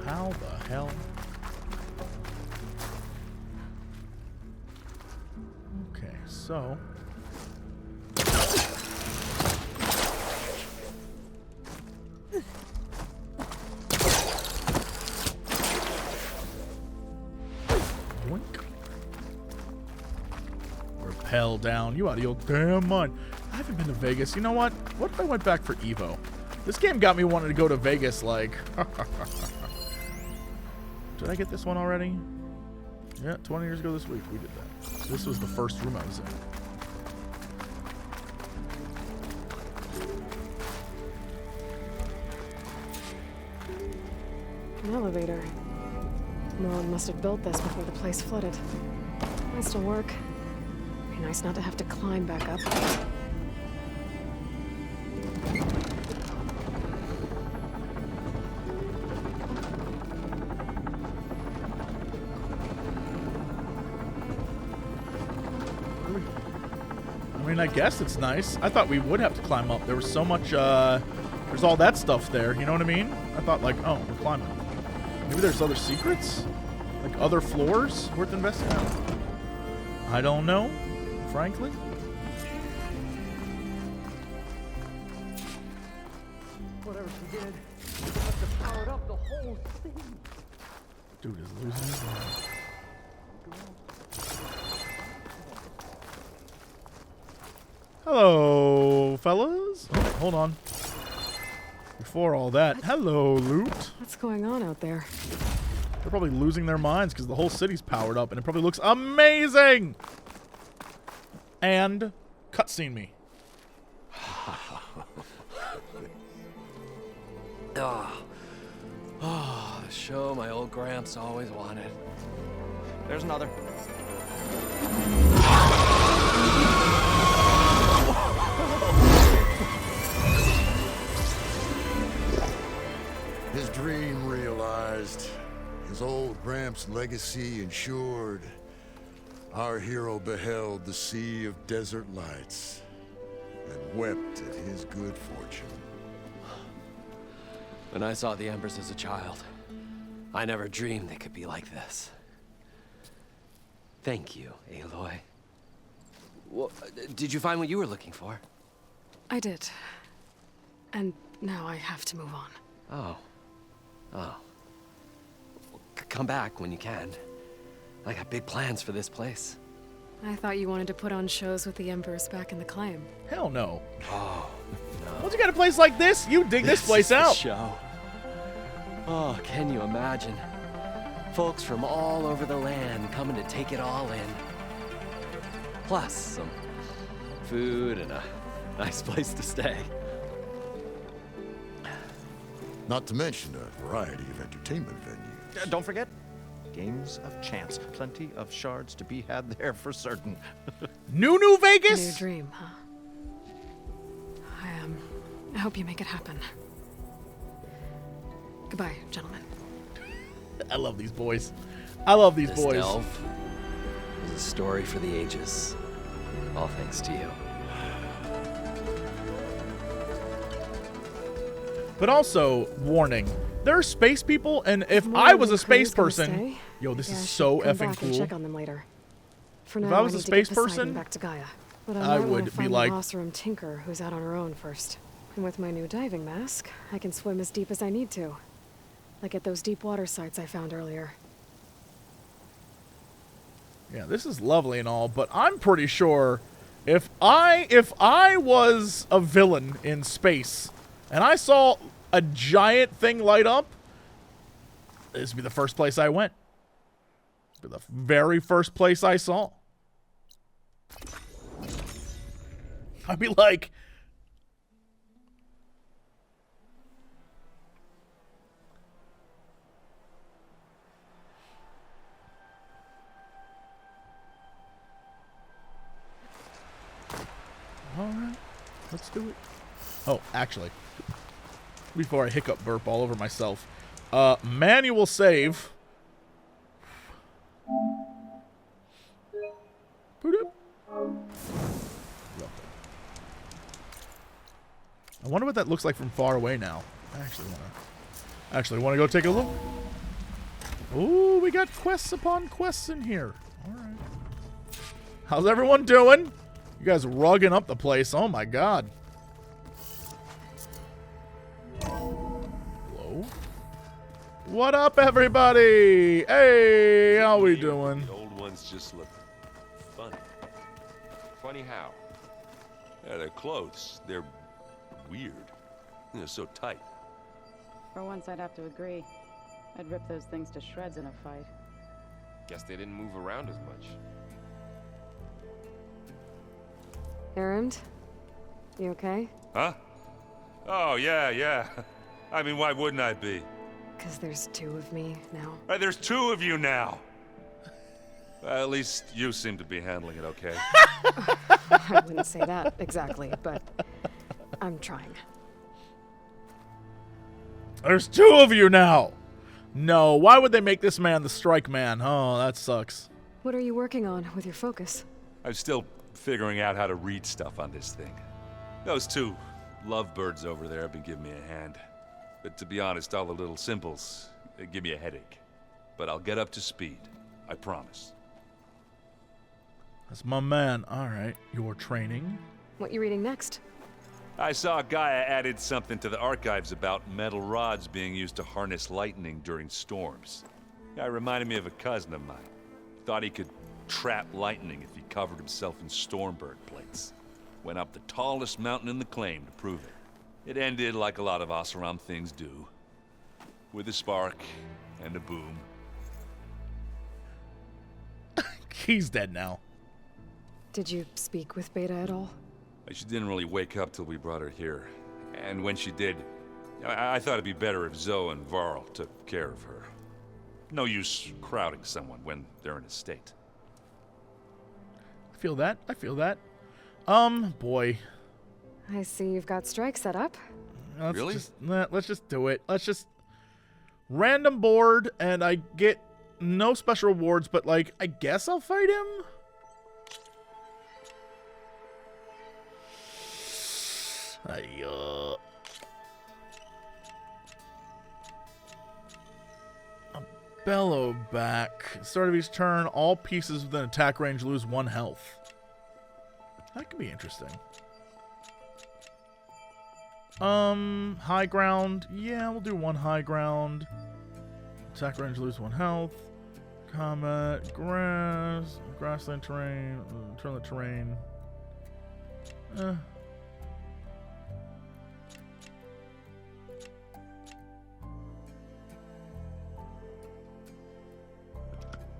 How the hell? Okay, so... Hell down. You out of your damn mind. I haven't been to Vegas. You know what? What if I went back for Evo? This game got me wanting to go to Vegas, like... Did I get this one already? Yeah, 20 years ago this week we did that. This was the first room I was in. An elevator. Nolan must have built this before the place flooded. Might still work. Be nice not to have to climb back up. I mean, I guess it's nice. I thought we would have to climb up. There was so much, there's all that stuff there, you know what I mean? I thought like, oh, we're climbing. Maybe there's other secrets? Like other floors worth investigating? I don't know. Frankly. Whatever she did, she must have powered up the whole thing. Dude is losing his mind. Hello, fellas. Oh, hold on. Before all that, hello, loot. What's going on out there? They're probably losing their minds because the whole city's powered up and it probably looks amazing. And cutscene me. Oh, the show my old Gramps always wanted. There's another. His dream realized, his old Gramps' legacy ensured. Our hero beheld the sea of desert lights and wept at his good fortune. When I saw the embers as a child, I never dreamed they could be like this. Thank you, Aloy. Well, did you find what you were looking for? I did. And now I have to move on. Oh. Oh. Well, come back when you can. I got big plans for this place. I thought you wanted to put on shows with the Embers back in the claim. Hell no. Oh, no. Once you got a place like this, you dig this place is the out. show. Oh, can you imagine? Folks from all over the land coming to take it all in. Plus some food and a nice place to stay. Not to mention a variety of entertainment venues. Don't forget, games of chance. Plenty of shards to be had there for certain. New New Vegas? dream, huh? I hope you make it happen. Goodbye, gentlemen. I love these boys. I love these This boys. delve is a story for the ages. All thanks to you. But also, warning, there are space people, and if More I was than a space crew's gonna person, stay. yo, this Yeah, I is should so come effing back and cool. check on them later. For If now, I was a need to space get Poseidon person, back to Gaia. But I I would want be to find like- the Osram Tinker, who's out on her own first. And with my new diving mask, I can swim as deep as I need to. Like at those deep water sites I found earlier. Yeah, this is lovely and all, but I'm pretty sure if I was a villain in space and I saw a giant thing light up, this would be the first place I went. This would be the very first place I saw. I'd be like, all right, let's do it. Oh, actually, before I hiccup burp all over myself, manual save. Boop-doop. I wonder what that looks like from far away now. I actually want to go take a look. Ooh, we got quests upon quests in here. All right. How's everyone doing? You guys rugging up the place. Oh my god. Hello? What up, everybody? Hey, how we doing? The old ones just look funny. Funny how? Yeah, their clothes, they're weird. They're so tight. For once, I'd have to agree. I'd rip those things to shreds in a fight. Guess they didn't move around as much. Errand? You okay? Huh? Oh, yeah. I mean, why wouldn't I be? Because there's two of me now. There's two of you now. At least you seem to be handling it okay. I wouldn't say that exactly, but I'm trying. There's two of you now. No, why would they make this man the strike man? Oh, that sucks. What are you working on with your focus? I'm still figuring out how to read stuff on this thing. Those two lovebirds over there have been giving me a hand. But to be honest, all the little symbols, they give me a headache. But I'll get up to speed. I promise. That's my man. All right, your training. What you reading next? I saw Gaia added something to the archives about metal rods being used to harness lightning during storms. Guy reminded me of a cousin of mine. Thought he could trap lightning if he covered himself in stormbird plates. Went up the tallest mountain in the claim to prove it. It ended like a lot of Oseram things do. With a spark and a boom. He's dead now. Did you speak with Beta at all? She didn't really wake up till we brought her here. And when she did, I thought it'd be better if Zoe and Varl took care of her. No use crowding someone when they're in a state. I feel that. Boy. I see you've got strike set up. Really? Let's just do it. Let's just random board, and I get no special rewards, but like, I guess I'll fight him. Bellow back. Start of each turn, all pieces within attack range lose 1 health. That could be interesting. High ground. Yeah, we'll do 1 high ground. Attack range lose 1 health. Combat, grassland terrain, turn the terrain.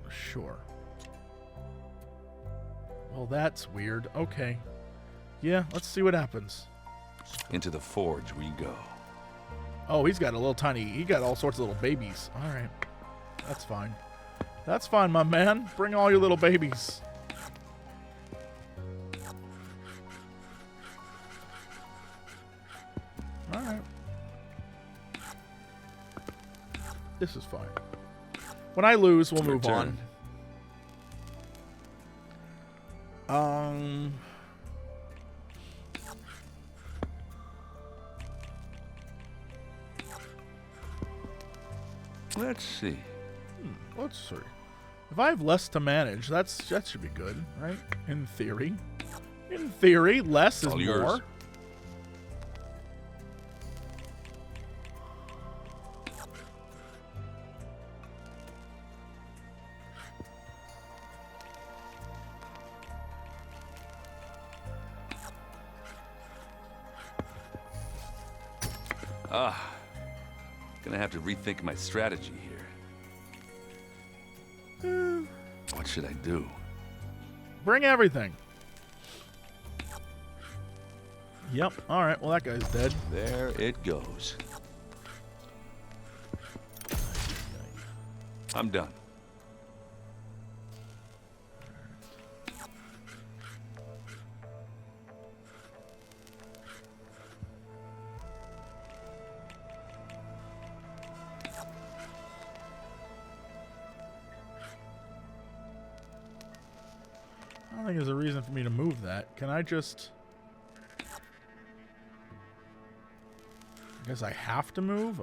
Sure. Well, that's weird. Okay. Yeah, let's see what happens. Into the forge we go. Oh, he's got a little tiny... He got all sorts of little babies. All right. That's fine. That's fine, my man. Bring all your little babies. All right. This is fine. When I lose, we'll move on. Let's see. Let's see. If I have less to manage, that should be good, right? In theory. In theory, less is all more. Yours. Gonna have to rethink my strategy here. What should I do? Bring everything. Yep. All right. Well, that guy's dead. There it goes. I'm done. I don't think there's a reason for me to move that. Can I just... I guess I have to move?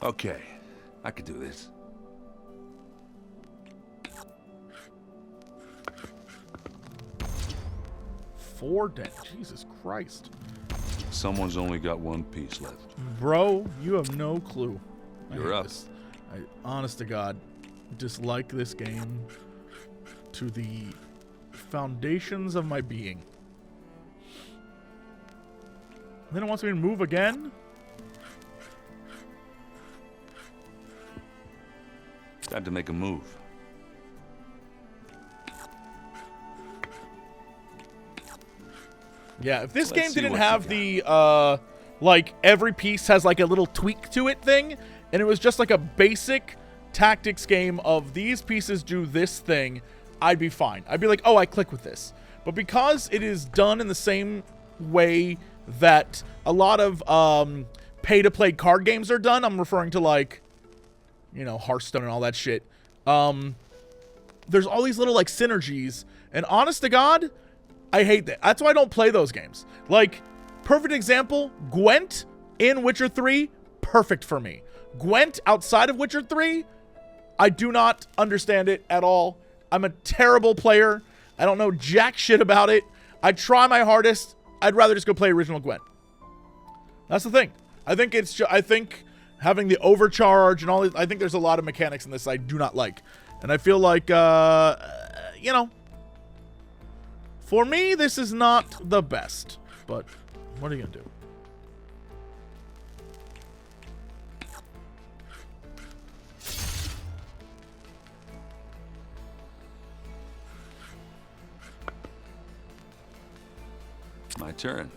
Okay, I could do this. Four dead. Jesus Christ. Someone's only got 1 piece left. Bro, you have no clue. You're up. Honest to God, dislike this game to the foundations of my being. Then it wants me to move again? Time to make a move. Yeah, if this Let's game see didn't what have you the, like, every piece has, like, a little tweak to it thing, and it was just, like, a basic tactics game of these pieces do this thing, I'd be fine. I'd be like, oh, I click with this. But because it is done in the same way that a lot of pay-to-play card games are done, I'm referring to, like, you know, Hearthstone and all that shit, there's all these little, like, synergies, and honest to God, I hate that. That's why I don't play those games. Like, perfect example, Gwent in Witcher 3, perfect for me. Gwent outside of Witcher 3, I do not understand it at all. I'm a terrible player. I don't know jack shit about it. I try my hardest. I'd rather just go play original Gwent. That's the thing. I think I think having the overcharge and all this, I think there's a lot of mechanics in this I do not like. And I feel like, you know, for me, this is not the best, but what are you going to do? My turn.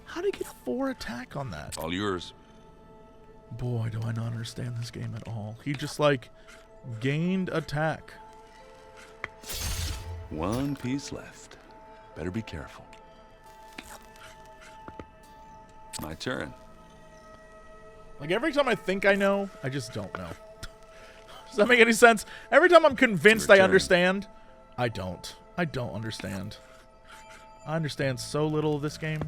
How did he get 4 attack on that? All yours. Boy, do I not understand this game at all. He just, like, gained attack. 1 piece left. Better be careful. My turn. Like, every time I think I know, I just don't know. Does that make any sense? Every time I'm convinced I turn. understand, I don't. I don't understand. I understand so little of this game.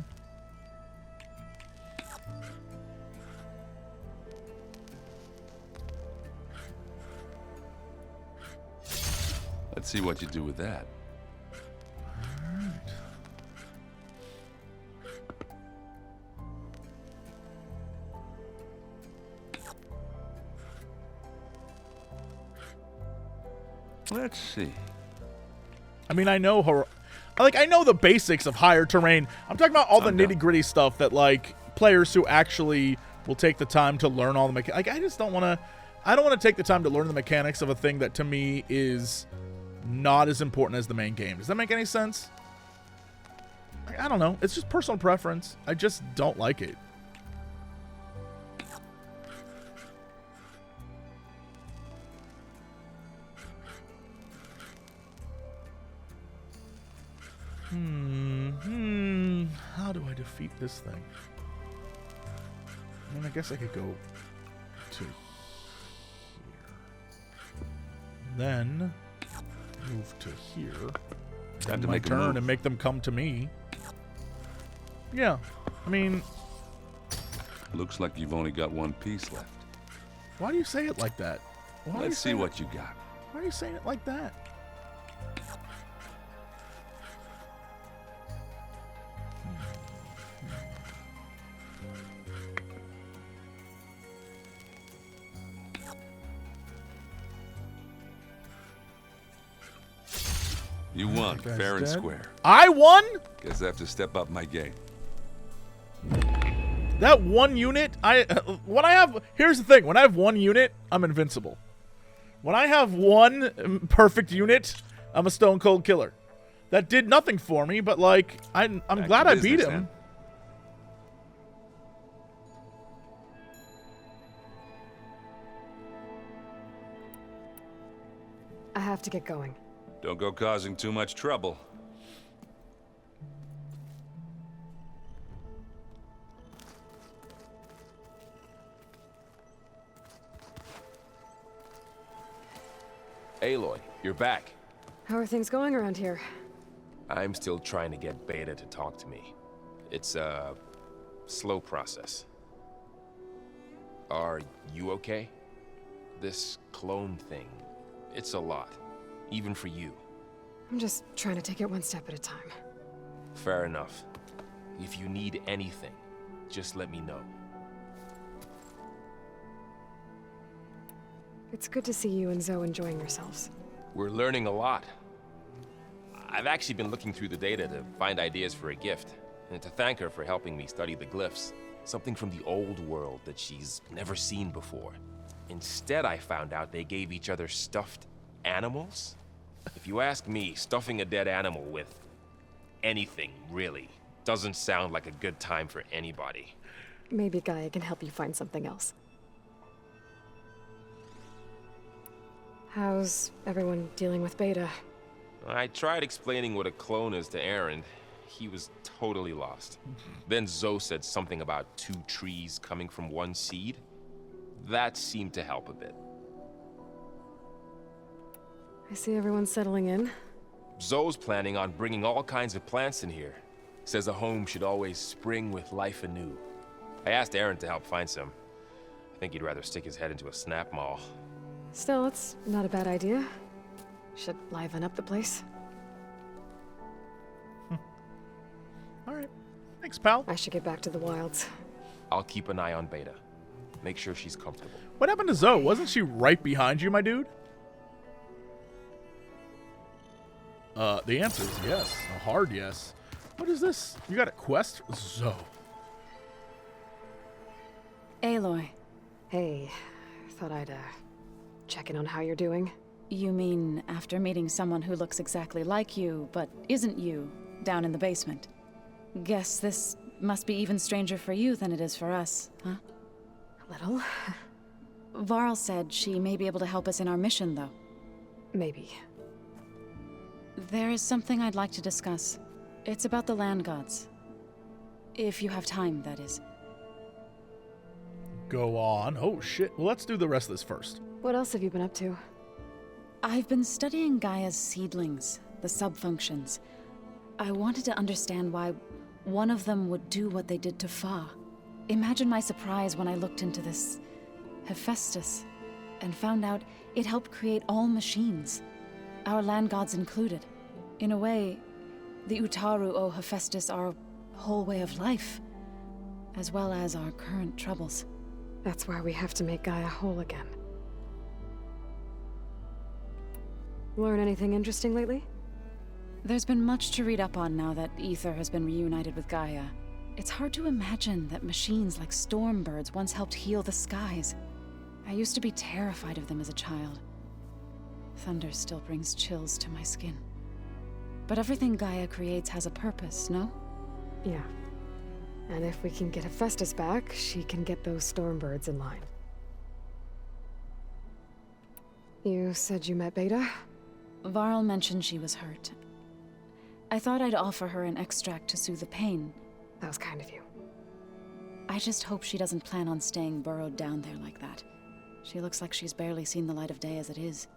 Let's see what you do with that. Let's see. I mean, I know I know the basics of higher terrain. I'm talking about all the nitty-gritty stuff that, like, players who actually will take the time to learn all the mechanics. Like, I just don't want to... I don't want to take the time to learn the mechanics of a thing that, to me, is not as important as the main game. Does that make any sense? I don't know. It's just personal preference. I just don't like it. How do I defeat this thing? I mean, I guess I could go to here. Then move to here. Time to my make a turn move. and make them come to me. Yeah. I mean, Looks like you've only got one piece left. why do you say it like that? Why do you Let's see say what you got. Why are you saying it like that? You won, That guy's fair and dead. square. I won? Guess I have to step up my game. That one unit, here's the thing, when I have one unit, I'm invincible. When I have one perfect unit, I'm a stone cold killer. That did nothing for me, but like, I'm Back glad to I beat business, him. then. I have to get going. Don't go causing too much trouble. Aloy, you're back. How are things going around here? I'm still trying to get Beta to talk to me. It's a slow process. Are you okay? This clone thing, it's a lot. Even for you. I'm just trying to take it one step at a time. Fair enough. If you need anything, just let me know. It's good to see you and Zoe enjoying yourselves. We're learning a lot. I've actually been looking through the data to find ideas for a gift, and to thank her for helping me study the glyphs. Something from the old world that she's never seen before. Instead, I found out they gave each other stuffed animals. If you ask me, stuffing a dead animal with anything, really, doesn't sound like a good time for anybody. Maybe Gaia can help you find something else. How's everyone dealing with Beta? I tried explaining what a clone is to Aaron. He was totally lost. Then Zoe said something about 2 trees coming from 1 seed. That seemed to help a bit. I see everyone's settling in. Zoe's planning on bringing all kinds of plants in here. Says a home should always spring with life anew. I asked Aaron to help find some. I think he'd rather stick his head into a snap mall. Still, it's not a bad idea. Should liven up the place. All right. Thanks, pal. I should get back to the wilds. I'll keep an eye on Beta. Make sure she's comfortable. What happened to Zoe? Wasn't she right behind you, my dude? The answer is yes. A hard yes. What is this? You got a quest? Zoe. Aloy, Hey, thought I'd, check in on how you're doing. you mean after meeting someone who looks exactly like you, but isn't you, down in the basement? Guess this must be even stranger for you than it is for us, huh? A little. Varl said she may be able to help us in our mission, though. Maybe. There is something I'd like to discuss. It's about the land gods. If you have time, that is. go on. Oh, shit. Well, let's do the rest of this first. What else have you been up to? I've been studying Gaia's seedlings, the subfunctions. I wanted to understand why one of them would do what they did to Fa. Imagine my surprise when I looked into this Hephaestus and found out it helped create all machines, our land gods included. In a way, the Utaru owe Hephaestus our whole way of life, as well as our current troubles. That's why we have to make Gaia whole again. Learn anything interesting lately? There's been much to read up on now that Ether has been reunited with Gaia. It's hard to imagine that machines like stormbirds once helped heal the skies. I used to be terrified of them as a child. Thunder still brings chills to my skin. But everything Gaia creates has a purpose, no? Yeah. And if we can get Hephaestus back, she can get those stormbirds in line. You said you met Beta? Varl mentioned she was hurt. I thought I'd offer her an extract to soothe the pain. That was kind of you. I just hope she doesn't plan on staying burrowed down there like that. She looks like she's barely seen the light of day as it is.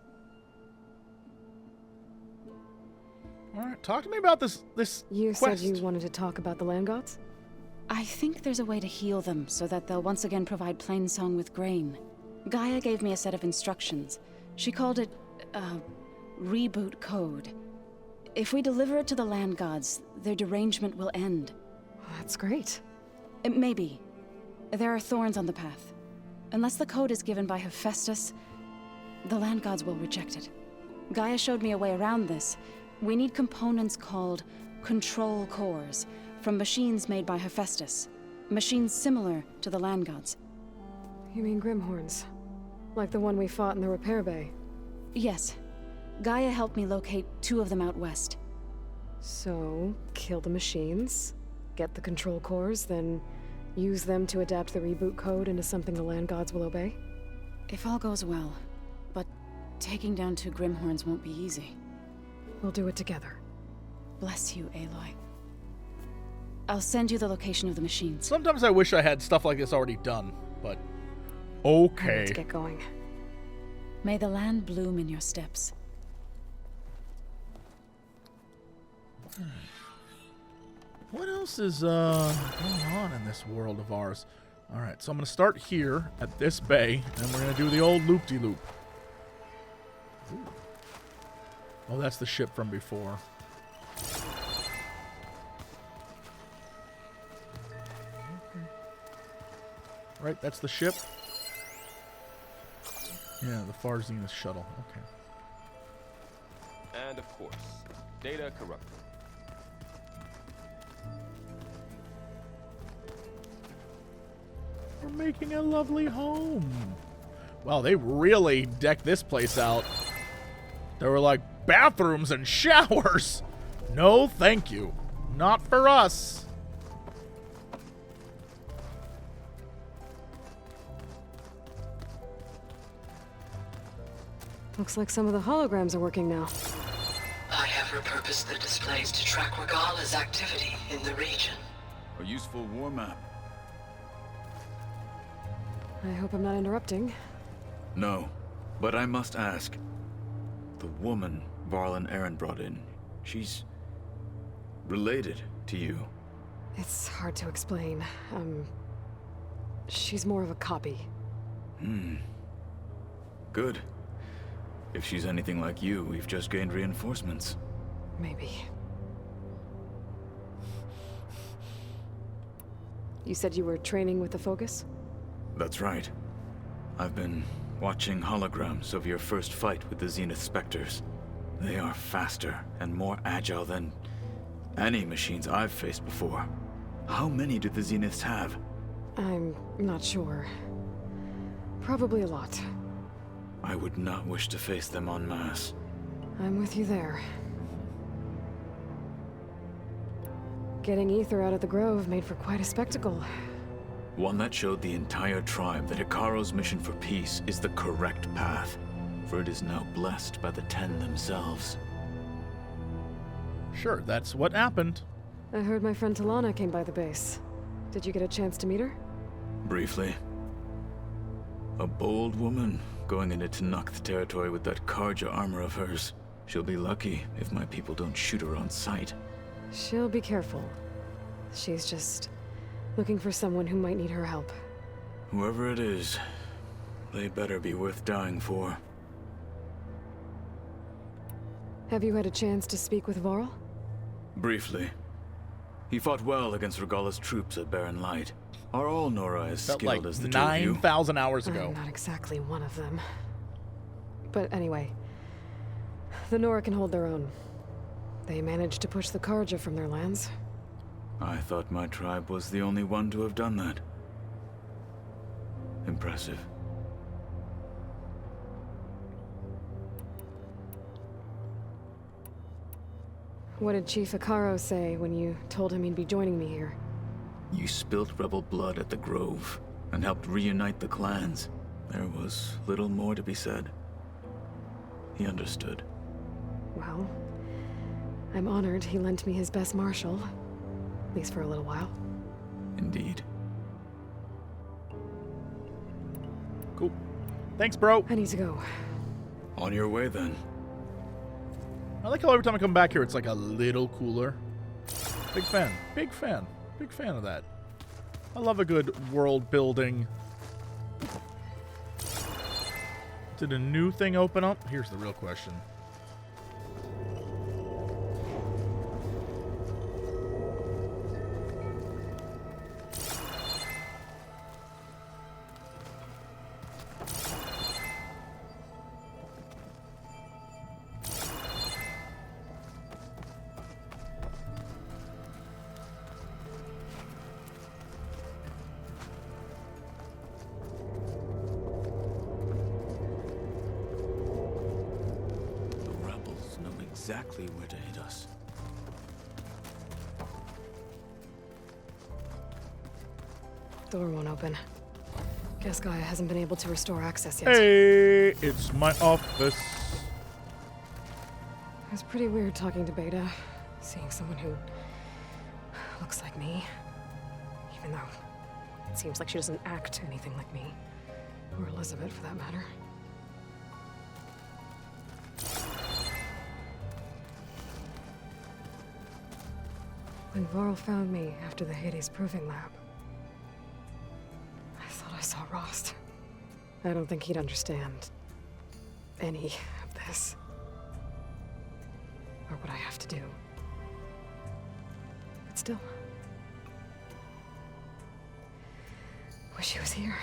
Alright, talk to me about this You quest. said you wanted to talk about the land gods? I think there's a way to heal them so that they'll once again provide Plainsong with grain. Gaia gave me a set of instructions. She called it, reboot code. If we deliver it to the land gods, their derangement will end. That's great. Maybe. There are thorns on the path. Unless the code is given by Hephaestus, the land gods will reject it. Gaia showed me a way around this. We need components called control cores from machines made by Hephaestus. Machines similar to the land gods. You mean Grimhorns? Like the one we fought in the repair bay? Yes. Gaia helped me locate 2 of them out west. So, kill the machines, get the control cores, then use them to adapt the reboot code into something the land gods will obey? If all goes well. But taking down 2 Grimhorns won't be easy. We'll do it together. Bless you, Aloy. I'll send you the location of the machines. Sometimes I wish I had stuff like this already done, but okay. Let's get going. May the land bloom in your steps. What else is going on in this world of ours? Alright, so I'm going to start here at this bay, and we're going to do the old loop-de-loop. Oh, that's the ship from before. Right, that's the ship. Yeah, the Far Zenith shuttle. Okay. And of course, data corrupted. We're making a lovely home. Wow, they really decked this place out. There were like bathrooms and showers. No, thank you. Not for us. Looks like some of the holograms are working now. I have repurposed the displays to track Regala's activity in the region. A useful war map. I hope I'm not interrupting. No, but I must ask. The woman Varl and Aaron brought in, she's related to you. It's hard to explain. She's more of a copy. Good. If she's anything like you, we've just gained reinforcements. Maybe. You said you were training with the Focus? That's right. I've been watching holograms of your first fight with the Zenith Spectres. They are faster and more agile than any machines I've faced before. How many do the Zeniths have? I'm not sure. Probably a lot. I would not wish to face them en masse. I'm with you there. Getting Ether out of the Grove made for quite a spectacle. One that showed the entire tribe that Hikaru's mission for peace is the correct path, for it is now blessed by the Ten themselves. Sure, that's what happened. I heard my friend Tilda came by the base. Did you get a chance to meet her? Briefly. A bold woman going into Tanakh territory with that Karja armor of hers. She'll be lucky if my people don't shoot her on sight. She'll be careful. She's just looking for someone who might need her help. Whoever it is, they better be worth dying for. Have you had a chance to speak with Varl? Briefly. He fought well against Regalla's troops at Barren Light. Are all Nora as skilled as the two of you? 9,000 hours ago. I'm not exactly one of them. But anyway, the Nora can hold their own. They managed to push the Karja from their lands. I thought my tribe was the only one to have done that. Impressive. What did Chief Akaro say when you told him he'd be joining me here? You spilt rebel blood at the Grove and helped reunite the clans. There was little more to be said. He understood. Well, I'm honored he lent me his best marshal. At least for a little while. Indeed. Cool. Thanks, bro. I need to go. On your way, then. I like how every time I come back here, it's like a little cooler. Big fan. Big fan. Big fan of that. I love a good world building. Did a new thing open up? Here's the real question. Exactly where to hit us. Door won't open. Guess Gaia hasn't been able to restore access yet. Hey, it's my office. It was pretty weird talking to Beta, seeing someone who looks like me. Even though it seems like she doesn't act anything like me. Or Elizabeth, for that matter. When Varl found me after the Hades Proving Lab, I thought I saw Rost. I don't think he'd understand any of this. Or what I have to do. But still, wish he was here.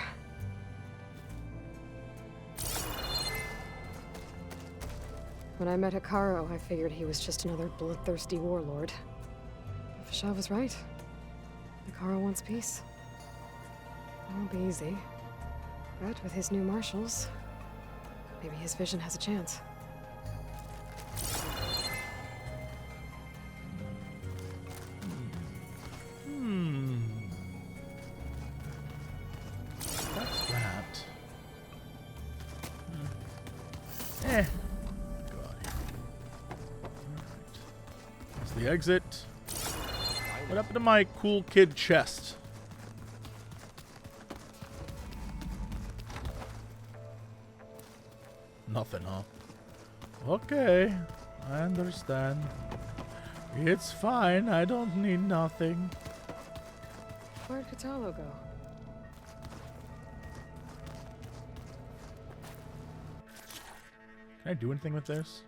When I met Akaro, I figured he was just another bloodthirsty warlord. Shaw was right. Akaro wants peace. It won't be easy. But with his new marshals, maybe his vision has a chance. That's that. Eh. Go out here. Alright. That's the exit. What happened to my cool kid chest? Nothing, huh? Okay, I understand. It's fine, I don't need nothing. Where'd Katalo go? Can I do anything with this?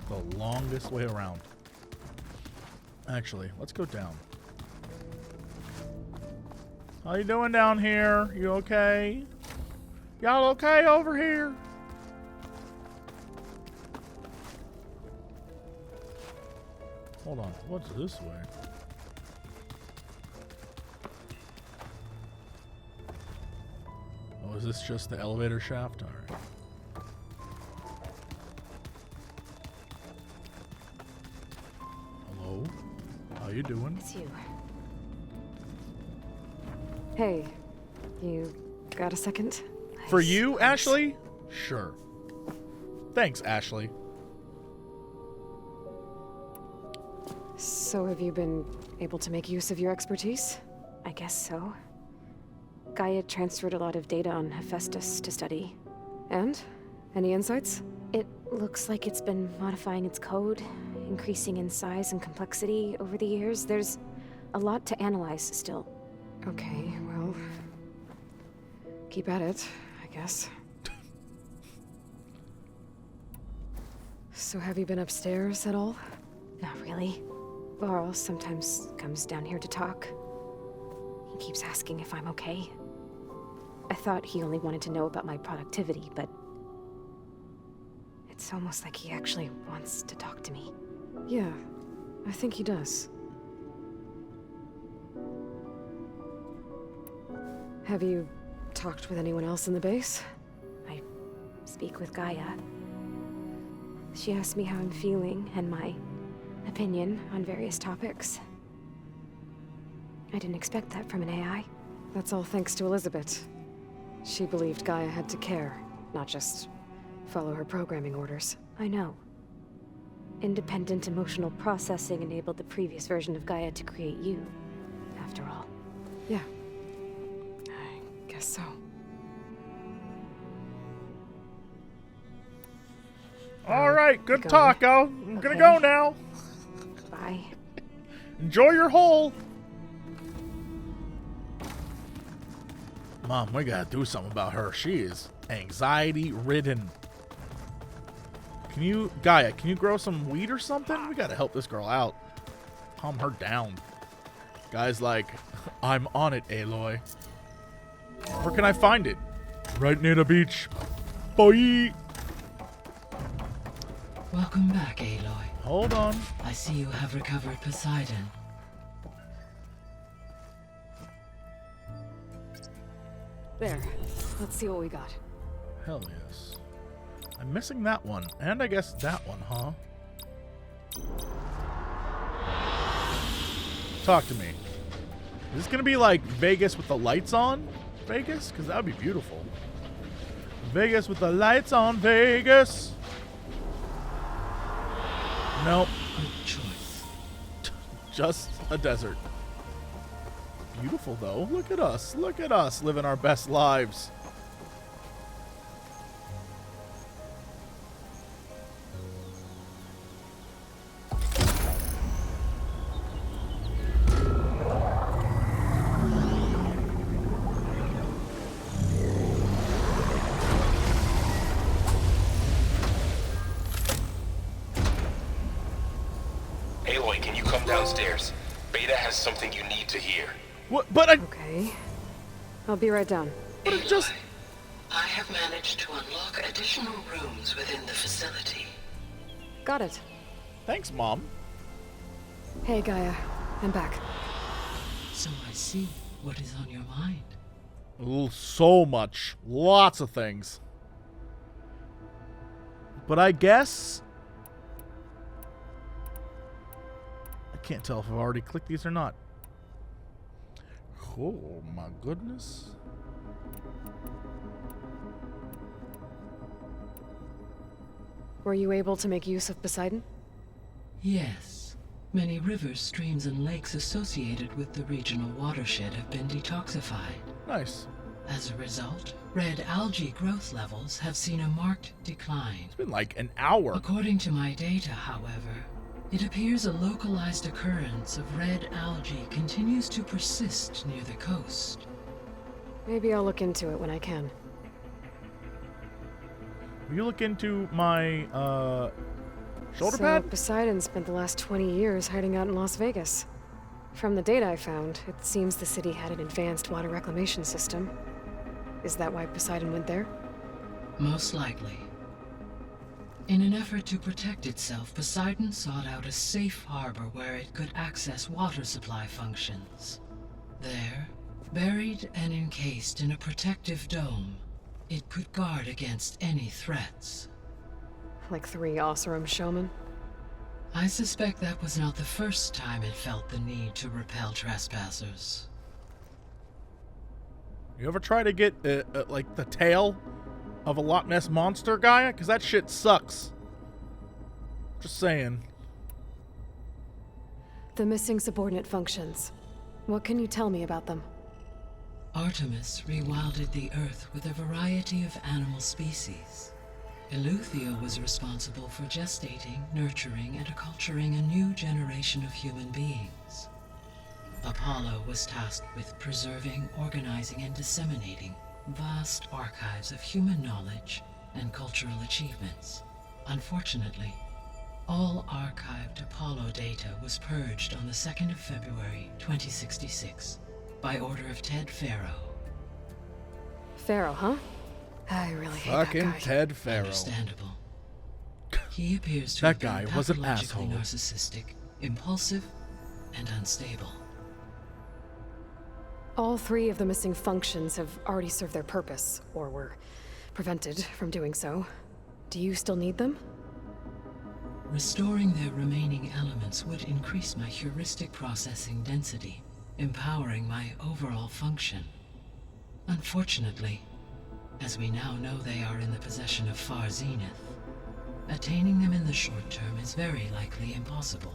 the longest way around. Actually, let's go down. How you doing down here? You okay? Y'all okay over here? Hold on, what's this way? Oh, is this just the elevator shaft? Alright. Hello? How you doing? It's you. Hey, you got a second? For you, Ashley? Sure. Thanks, Ashley. So have you been able to make use of your expertise? I guess so. Gaia transferred a lot of data on Hephaestus to study. And? Any insights? It looks like it's been modifying its code, increasing in size and complexity over the years. There's a lot to analyze still. Okay, well... keep at it, I guess. So have you been upstairs at all? Not really. Varl sometimes comes down here to talk. He keeps asking if I'm okay. I thought he only wanted to know about my productivity, but... it's almost like he actually wants to talk to me. Yeah, I think he does. Have you talked with anyone else in the base? I speak with Gaia. She asked me how I'm feeling and my opinion on various topics. I didn't expect that from an AI. That's all thanks to Elizabeth. She believed Gaia had to care, not just follow her programming orders. I know. Independent emotional processing enabled the previous version of Gaia to create you, after all. Yeah. I guess so. All right, good talk, I'm gonna go now. Bye. Enjoy your hole. Mom, we gotta do something about her. She is anxiety-ridden. Gaia, can you grow some weed or something? We gotta help this girl out. Calm her down. Guy's like, I'm on it, Aloy. Where can I find it? Right near the beach. Boy! Welcome back, Aloy. Hold on. I see you have recovered Poseidon. There. Let's see what we got. Hell yes. I'm missing that one. And I guess that one, huh? Talk to me. Is this gonna be like Vegas with the lights on? Vegas? Because that would be beautiful. Vegas with the lights on, Vegas! Nope. Good choice. Just a desert. Beautiful though. Look at us. Look at us living our best lives. Aloy, can you come downstairs? Beta has something you need to hear. What? But I... Okay. I'll be right down. Aloy, I have managed to unlock additional rooms within the facility. Got it. Thanks, Mom. Hey, Gaia. I'm back. So I see what is on your mind. Ooh, so much. Lots of things. But I guess... I can't tell if I've already clicked these or not. Oh, my goodness. Were you able to make use of Poseidon? Yes. Many rivers, streams, and lakes associated with the regional watershed have been detoxified. Nice. As a result, red algae growth levels have seen a marked decline. It's been like an hour. According to my data, however, it appears a localized occurrence of red algae continues to persist near the coast. Maybe I'll look into it when I can. Will you look into my Shoulder So pad? Poseidon spent the last 20 years hiding out in Las Vegas. From the data I found, it seems the city had an advanced water reclamation system. Is that why Poseidon went there? Most likely. In an effort to protect itself, Poseidon sought out a safe harbor where it could access water supply functions. There, buried and encased in a protective dome, it could guard against any threats. Like 3 Oseram showmen? I suspect that was not the first time it felt the need to repel trespassers. You ever try to get, like, the tail of a Loch Ness Monster, Gaia? Because that shit sucks. Just saying. The missing subordinate functions. What can you tell me about them? Artemis rewilded the Earth with a variety of animal species. Eleuthia was responsible for gestating, nurturing, and acculturating a new generation of human beings. Apollo was tasked with preserving, organizing, and disseminating vast archives of human knowledge and cultural achievements. Unfortunately, all archived Apollo data was purged on the 2nd of February, 2066, by order of Ted Farrow. Pharaoh, huh? I really hate Fucking that guy. Ted Farrow. Understandable. He appears to That have been guy was an pathologically asshole. narcissistic, impulsive, and unstable. All 3 of the missing functions have already served their purpose, or were prevented from doing so. Do you still need them? Restoring their remaining elements would increase my heuristic processing density, empowering my overall function. Unfortunately, as we now know they are in the possession of Far Zenith, attaining them in the short term is very likely impossible.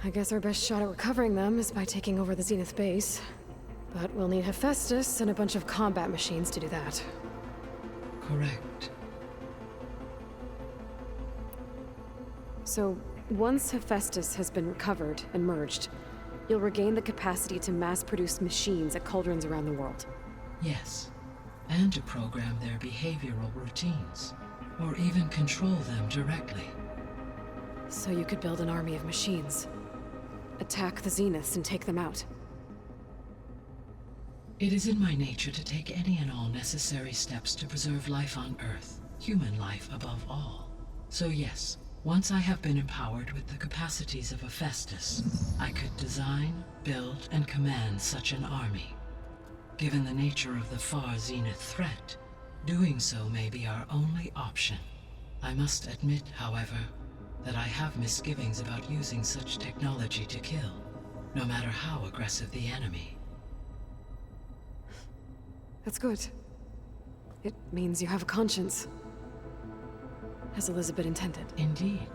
I guess our best shot at recovering them is by taking over the Zenith base. But we'll need Hephaestus and a bunch of combat machines to do that. Correct. So, once Hephaestus has been recovered and merged, you'll regain the capacity to mass-produce machines at cauldrons around the world. Yes, and to program their behavioral routines, or even control them directly. So you could build an army of machines. Attack the Zeniths and take them out. It is in my nature to take any and all necessary steps to preserve life on Earth, human life above all. So yes, once I have been empowered with the capacities of Hephaestus, I could design, build, and command such an army. Given the nature of the Far Zenith threat, doing so may be our only option. I must admit, however, that I have misgivings about using such technology to kill, no matter how aggressive the enemy. That's good. It means you have a conscience. As Elizabeth intended. Indeed.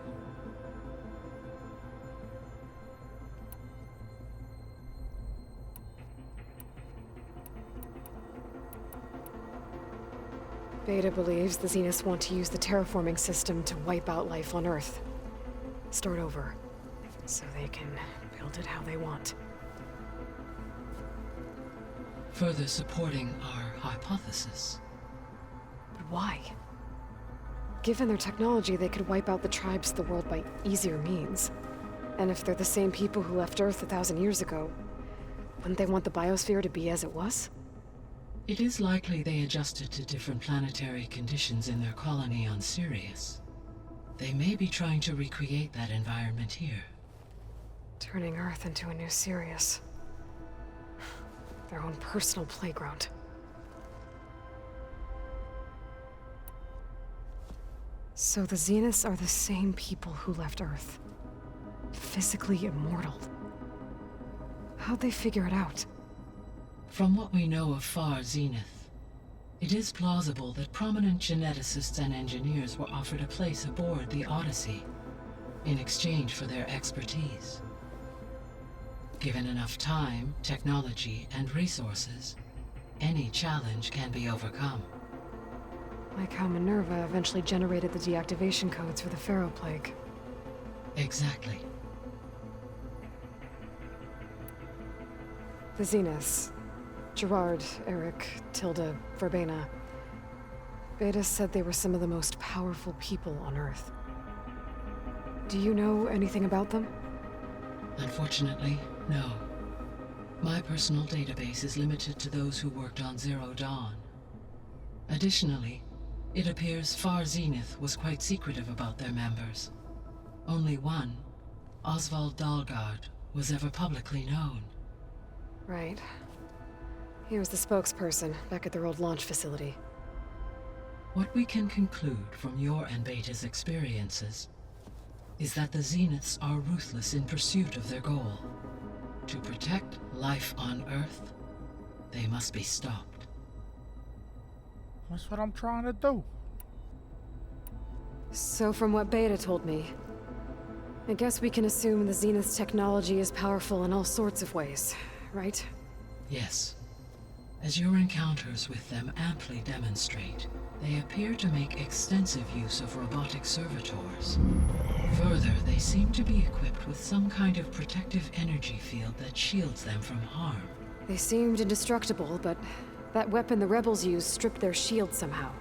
Beta believes the Zeniths want to use the terraforming system to wipe out life on Earth. Start over, so they can build it how they want. Further supporting our hypothesis. But why? Given their technology, they could wipe out the tribes of the world by easier means. And if they're the same people who left Earth 1,000 years ago, wouldn't they want the biosphere to be as it was? It is likely they adjusted to different planetary conditions in their colony on Sirius. They may be trying to recreate that environment here. Turning Earth into a new Sirius. Their own personal playground. So the Zeniths are the same people who left Earth. Physically immortal. How'd they figure it out? From what we know of Far Zenith, it is plausible that prominent geneticists and engineers were offered a place aboard the Odyssey in exchange for their expertise. Given enough time, technology, and resources, any challenge can be overcome. Like how Minerva eventually generated the deactivation codes for the Pharaoh Plague. Exactly. The Zeniths. Gerard, Eric, Tilda, Verbena. Beta said they were some of the most powerful people on Earth. Do you know anything about them? Unfortunately, no. My personal database is limited to those who worked on Zero Dawn. Additionally, it appears Far Zenith was quite secretive about their members. Only one, Oswald Dahlgard, was ever publicly known. Right. He was the spokesperson back at their old launch facility. What we can conclude from your and Beta's experiences is that the Zeniths are ruthless in pursuit of their goal. To protect life on Earth, they must be stopped. That's what I'm trying to do. So from what Beta told me, I guess we can assume the Zenith's technology is powerful in all sorts of ways, right? Yes. As your encounters with them amply demonstrate, they appear to make extensive use of robotic servitors. Further, they seem to be equipped with some kind of protective energy field that shields them from harm. They seemed indestructible, but that weapon the rebels used stripped their shield somehow.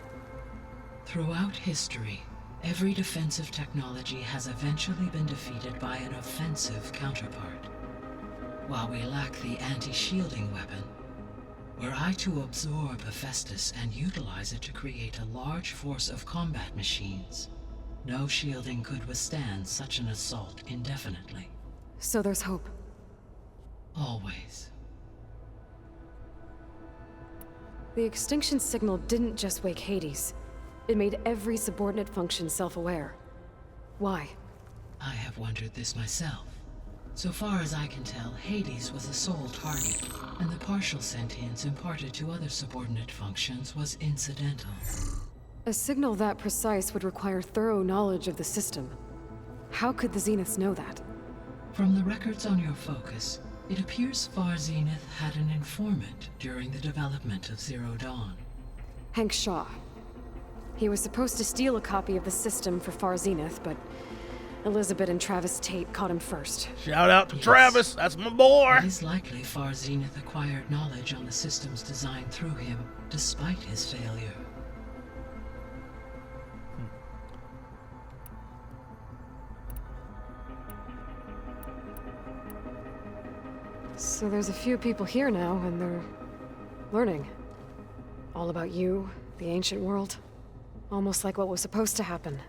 Throughout history, every defensive technology has eventually been defeated by an offensive counterpart. While we lack the anti-shielding weapon, were I to absorb Hephaestus and utilize it to create a large force of combat machines, no shielding could withstand such an assault indefinitely. So there's hope. Always. The extinction signal didn't just wake Hades. It made every subordinate function self-aware. Why? I have wondered this myself. So far as I can tell, Hades was a sole target, and the partial sentience imparted to other subordinate functions was incidental. A signal that precise would require thorough knowledge of the system. How could the Zeniths know that? From the records on your focus, it appears Far Zenith had an informant during the development of Zero Dawn. Hank Shaw. He was supposed to steal a copy of the system for Far Zenith, but Elizabeth and Travis Tate caught him first. Shout out to Travis, that's my boy! It is likely Far Zenith acquired knowledge on the systems designed through him, despite his failure. So there's a few people here now, and they're learning. All about you, the ancient world. Almost like what was supposed to happen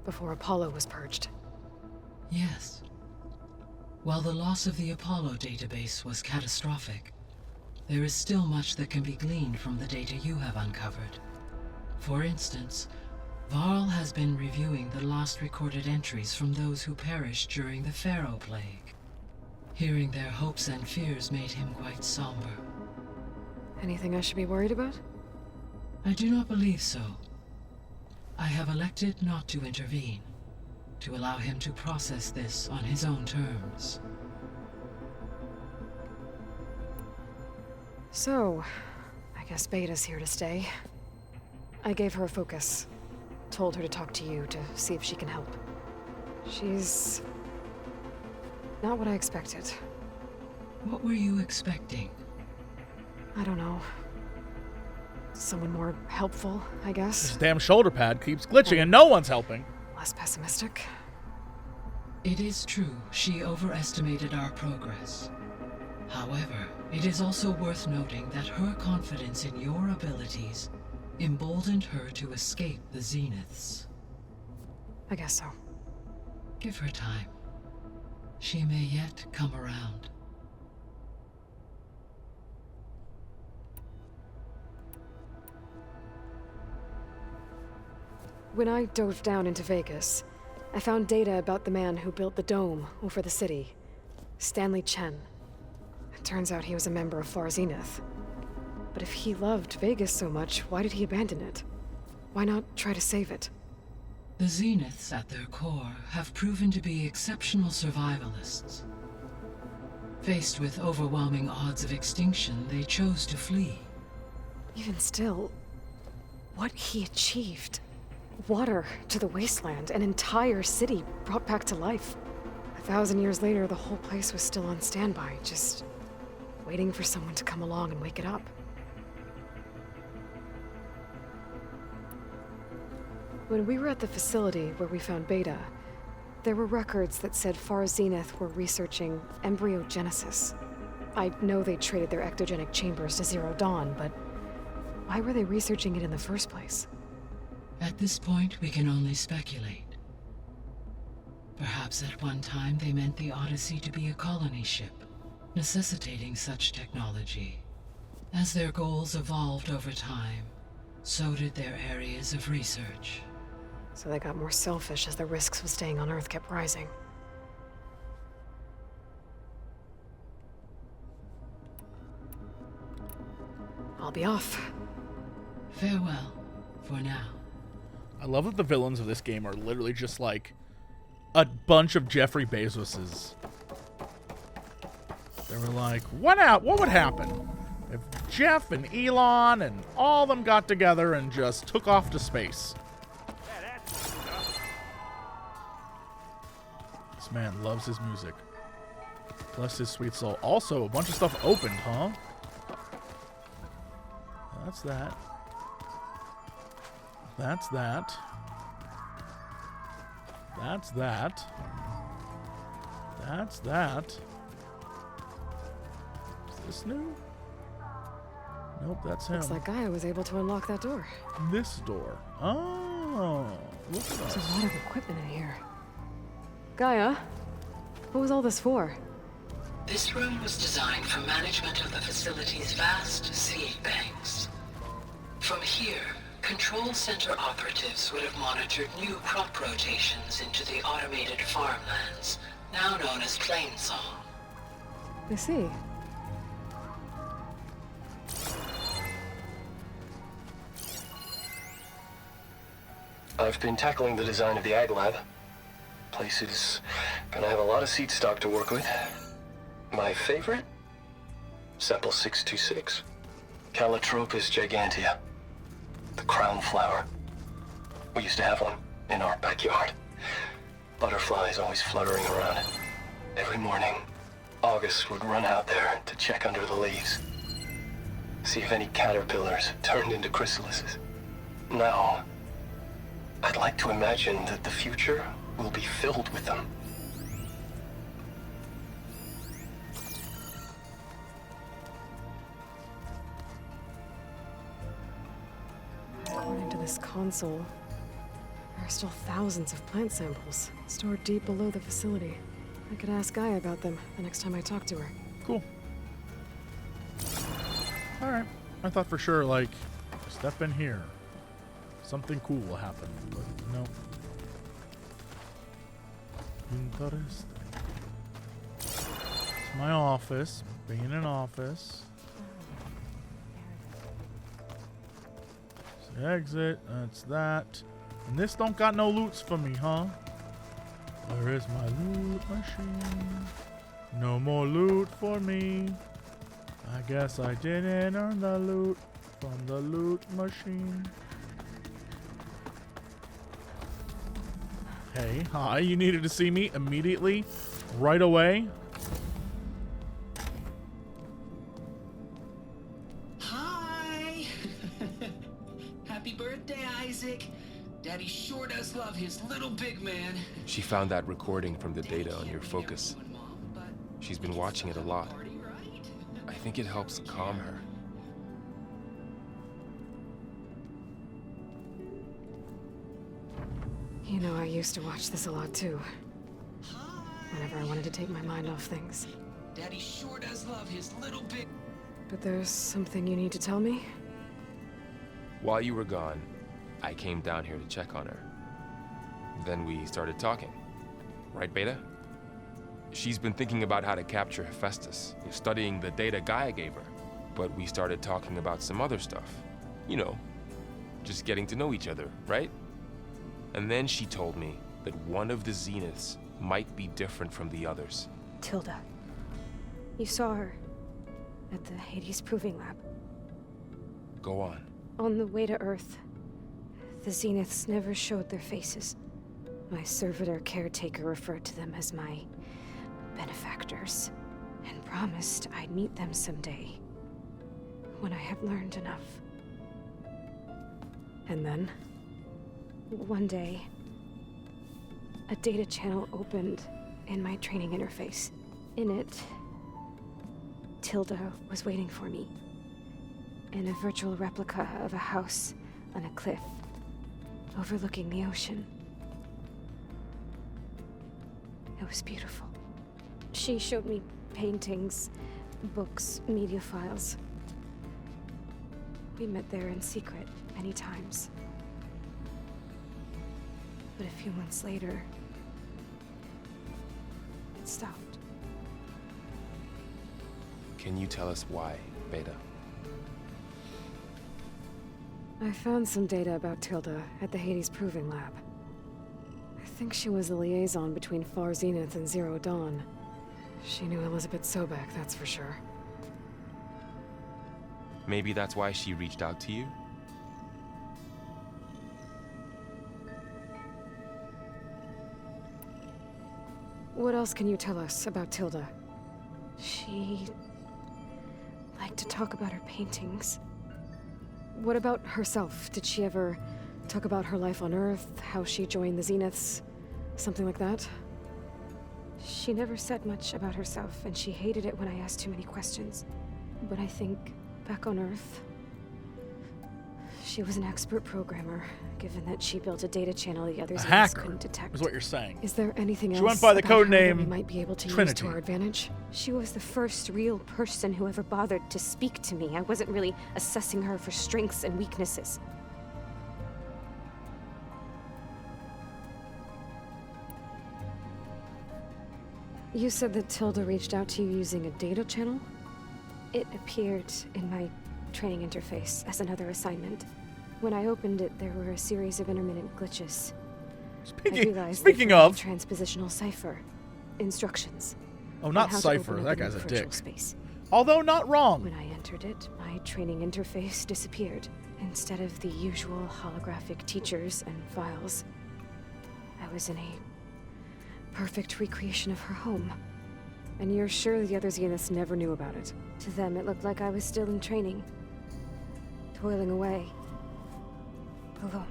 before Apollo was purged. Yes. While the loss of the Apollo database was catastrophic, there is still much that can be gleaned from the data you have uncovered. For instance, Varl has been reviewing the last recorded entries from those who perished during the Pharaoh Plague. Hearing their hopes and fears made him quite somber. Anything I should be worried about? I do not believe so. I have elected not to intervene, to allow him to process this on his own terms. So, I guess Beta's here to stay. I gave her a focus. Told her to talk to you to see if she can help. She's not what I expected. What were you expecting? I don't know. Someone more helpful, I guess. This damn shoulder pad keeps glitching and no one's helping. Less pessimistic. It is true, she overestimated our progress. However, it is also worth noting that her confidence in your abilities emboldened her to escape the Zeniths. I guess so. Give her time. She may yet come around. When I dove down into Vegas, I found data about the man who built the dome over the city, Stanley Chen. It turns out he was a member of Far Zenith. But if he loved Vegas so much, why did he abandon it? Why not try to save it? The Zeniths, at their core, have proven to be exceptional survivalists. Faced with overwhelming odds of extinction, they chose to flee. Even still, what he achieved. Water to the wasteland, an entire city brought back to life. 1,000 years later, the whole place was still on standby, just waiting for someone to come along and wake it up. When we were at the facility where we found Beta, There were records that said Far Zenith were researching embryogenesis. I know they traded their ectogenic chambers to Zero Dawn, but why were they researching it in the first place? At this point, we can only speculate. Perhaps at one time they meant the Odyssey to be a colony ship, necessitating such technology. As their goals evolved over time, so did their areas of research. So they got more selfish as the risks of staying on Earth kept rising. I'll be off. Farewell, for now. I love that the villains of this game are literally just like a bunch of Jeffrey Bezoses. They were like, what would happen if Jeff and Elon and all of them got together and just took off to space? This man loves his music. Bless his sweet soul. Also, a bunch of stuff opened, huh? That's that. That's that. That's that. That's that. Is this new? Nope, that's him. Looks like Gaia was able to unlock that door. This door. Oh, look at us. There's a lot of equipment in here. Gaia, what was all this for? This room was designed for management of the facility's vast seed banks. From here, Control Center operatives would have monitored new crop rotations into the automated farmlands, now known as Plainsong. I see. I've been tackling the design of the Ag Lab. Place is gonna have a lot of seed stock to work with. My favorite? Sample 626. Calotropis gigantea. The crown flower. We used to have one in our backyard. Butterflies always fluttering around it. Every morning, August would run out there to check under the leaves. See if any caterpillars turned into chrysalises. Now, I'd like to imagine that the future will be filled with them. According to this console, there are still thousands of plant samples stored deep below the facility. I could ask Gaia about them the next time I talk to her. Cool. Alright. I thought for sure, like, step in here. Something cool will happen, but no. Interesting. It's my office. Being an office. Exit, that's that. And this don't got no loots for me, huh? Where is my loot machine? No more loot for me. I guess I didn't earn the loot from the loot machine. Hey, hi, you needed to see me immediately? Right away? Daddy sure does love his little big man. She found that recording from the data on your focus. She's been watching it a lot. I think it helps calm her. You know, I used to watch this a lot too. Whenever I wanted to take my mind off things. Daddy sure does love his little big... But there's something you need to tell me? While you were gone, I came down here to check on her. Then we started talking. Right, Beta? She's been thinking about how to capture Hephaestus, studying the data Gaia gave her. But we started talking about some other stuff. You know, just getting to know each other, right? And then she told me that one of the Zeniths might be different from the others. Tilda. You saw her at the Hades Proving Lab. Go on. On the way to Earth, the Zeniths never showed their faces. My servitor caretaker referred to them as my benefactors, and promised I'd meet them someday, when I had learned enough. And then, one day, a data channel opened in my training interface. In it, Tilda was waiting for me. In a virtual replica of a house on a cliff, overlooking the ocean. It was beautiful. She showed me paintings, books, media files. We met there in secret many times. But a few months later, it stopped. Can you tell us why, Beta? I found some data about Tilda at the Hades Proving Lab. I think she was the liaison between Far Zenith and Zero Dawn. She knew Elizabeth Sobek, that's for sure. Maybe that's why she reached out to you? What else can you tell us about Tilda? She liked to talk about her paintings. What about herself? Did she ever talk about her life on Earth, how she joined the Zeniths, something like that? She never said much about herself, and she hated it when I asked too many questions. But I think, back on Earth, she was an expert programmer, given that she built a data channel the others couldn't detect. Is what you're saying. Is there anything else She went by the about code her that name we might be able to Trinity. use to our advantage? She was the first real person who ever bothered to speak to me. I wasn't really assessing her for strengths and weaknesses. You said that Tilda reached out to you using a data channel? It appeared in my training interface as another assignment. When I opened it, there were a series of intermittent glitches. I realized Speaking they were of transpositional cipher instructions. Oh, on not how to Cypher. open That up guy's a virtual dick. Space. Although not wrong. When I entered it, my training interface disappeared. Instead of the usual holographic teachers and files, I was in a perfect recreation of her home. And you're sure the other Zeniths never knew about it? To them, it looked like I was still in training, toiling away, alone.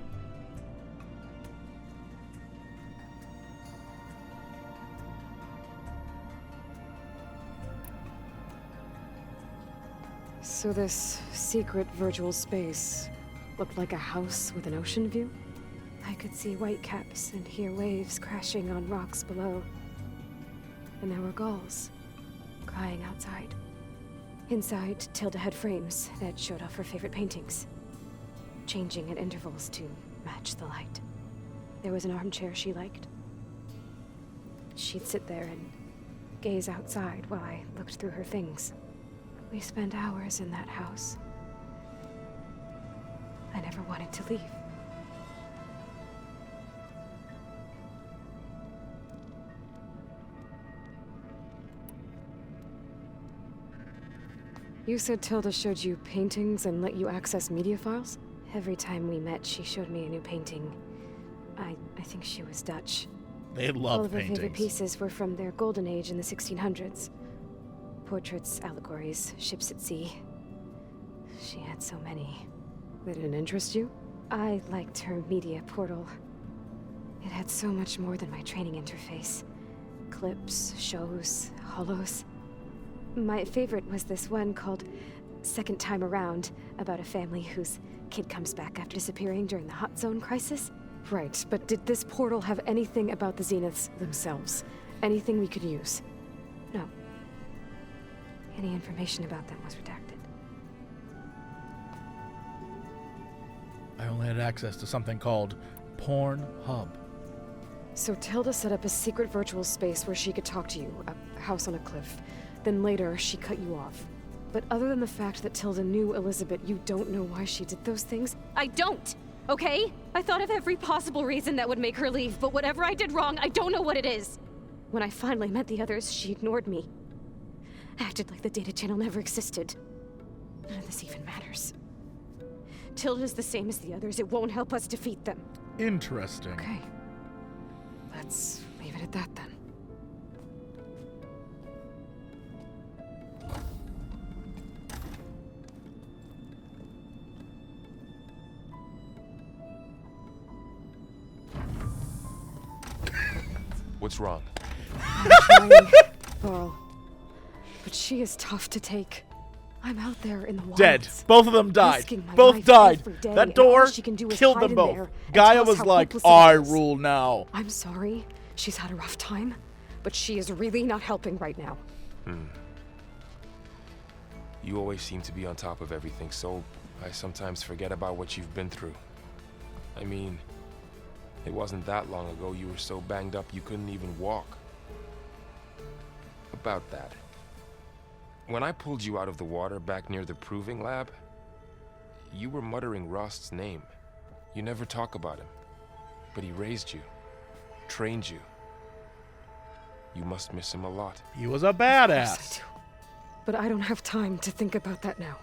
So this secret virtual space looked like a house with an ocean view? I could see whitecaps and hear waves crashing on rocks below. And there were gulls crying outside. Inside, Tilda had frames that showed off her favorite paintings, changing at intervals to match the light. There was an armchair she liked. She'd sit there and gaze outside while I looked through her things. We spent hours in that house. I never wanted to leave. You said Tilda showed you paintings and let you access media files? Every time we met, she showed me a new painting. I think she was Dutch. They love All of her favorite paintings. pieces were from their golden age in the 1600s. Portraits, allegories, ships at sea. She had so many. They didn't interest you? I liked her media portal. It had so much more than my training interface. Clips, shows, holos. My favorite was this one called Second Time Around, about a family whose kid comes back after disappearing during the Hot Zone crisis. Right, but did this portal have anything about the Zeniths themselves? Anything we could use? No. Any information about them was redacted. I only had access to something called Pornhub. So Tilda set up a secret virtual space where she could talk to you, a house on a cliff. Then later, she cut you off. But other than the fact that Tilda knew Elizabeth, you don't know why she did those things? I don't! Okay? I thought of every possible reason that would make her leave, but whatever I did wrong, I don't know what it is. When I finally met the others, she ignored me. Acted like the data channel never existed. None of this even matters. Tilda's the same as the others. It won't help us defeat them. Interesting. Okay. Let's leave it at that then. What's wrong? I'm trying, Carl. But she is tough to take. I'm out there in the wilds. Dead. Both of them died. risking my Both life died. every day, That and all door she can do is killed hide them in both. there and Gaia tell us was how like, hopeless it I is. rule now. I'm sorry. She's had a rough time, but she is really not helping right now. You always seem to be on top of everything, so I sometimes forget about what you've been through. I mean, it wasn't that long ago you were so banged up you couldn't even walk. About that. When I pulled you out of the water back near the proving lab, you were muttering Rost's name. You never talk about him. But he raised you, trained you. You must miss him a lot. He was a Of course I badass. do. But I don't have time to think about that now.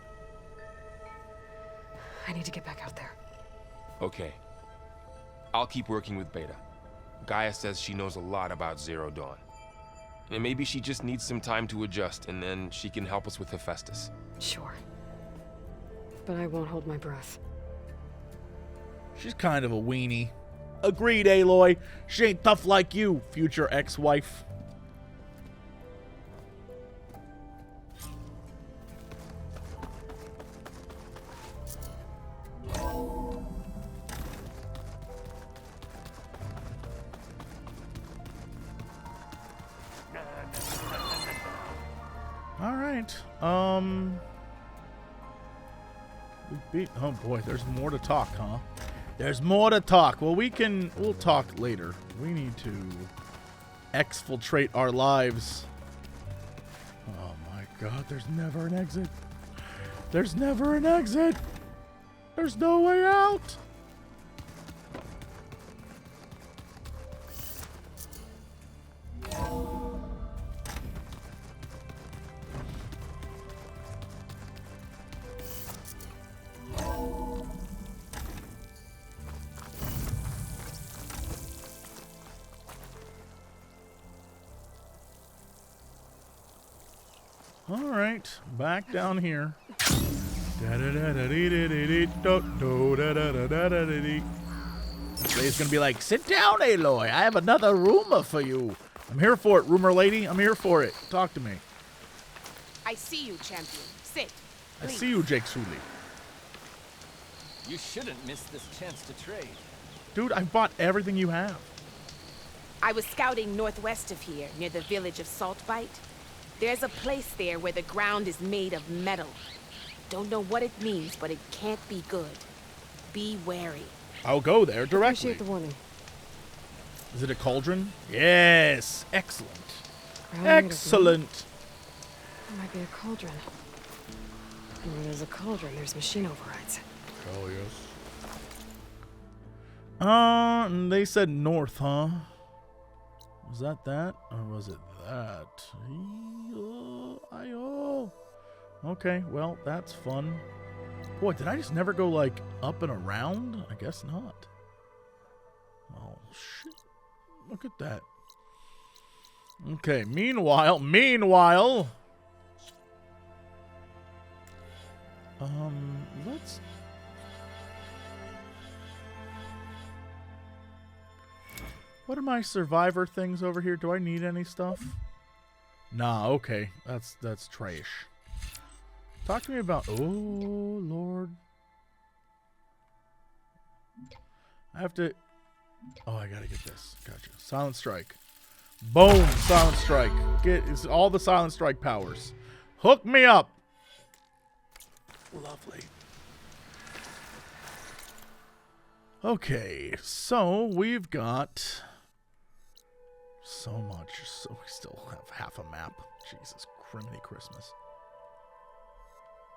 I need to get back out there. Okay. I'll keep working with Beta. Gaia says she knows a lot about Zero Dawn. And maybe she just needs some time to adjust, and then she can help us with Hephaestus. Sure. But I won't hold my breath. She's kind of a weenie. Agreed, Aloy. She ain't tough like you, future ex-wife. All right. We beat. Oh boy, there's more to talk, huh? There's more to talk. Well, we'll talk later. We need to exfiltrate our lives. Oh my God, there's never an exit. There's never an exit. There's no way out. All right, back down here. Today's gonna be like, sit down, Aloy. I have another rumor for you. I'm here for it, rumor lady. I'm here for it. Talk to me. I see you, champion. Sit. I Please. see you, Jake Sully. You shouldn't miss this chance to trade. Dude, I bought everything you have. I was scouting northwest of here, near the village of Saltbite. There's a place there where the ground is made of metal. Don't know what it means, but it can't be good. Be wary. I'll go there directly. Appreciate the warning. Is it a cauldron? Yes. Excellent. Ground made of metal? Excellent. It might be a cauldron. And where there's a cauldron, there's machine overrides. Oh, yes. And they said north, huh? Was that or was it that? Okay, well, that's fun. Boy, did I just never go, like, up and around? I guess not. Oh, shit. Look at that. Okay, meanwhile... let's... What are my survivor things over here? Do I need any stuff? Nah, okay. That's trash. Talk to me about... Oh, Lord. I have to... Oh, I gotta get this. Gotcha. Silent Strike. Boom! Silent Strike. It's all the Silent Strike powers. Hook me up! Lovely. Okay, so we've got so much. So we still have half a map. Jesus, criminy Christmas.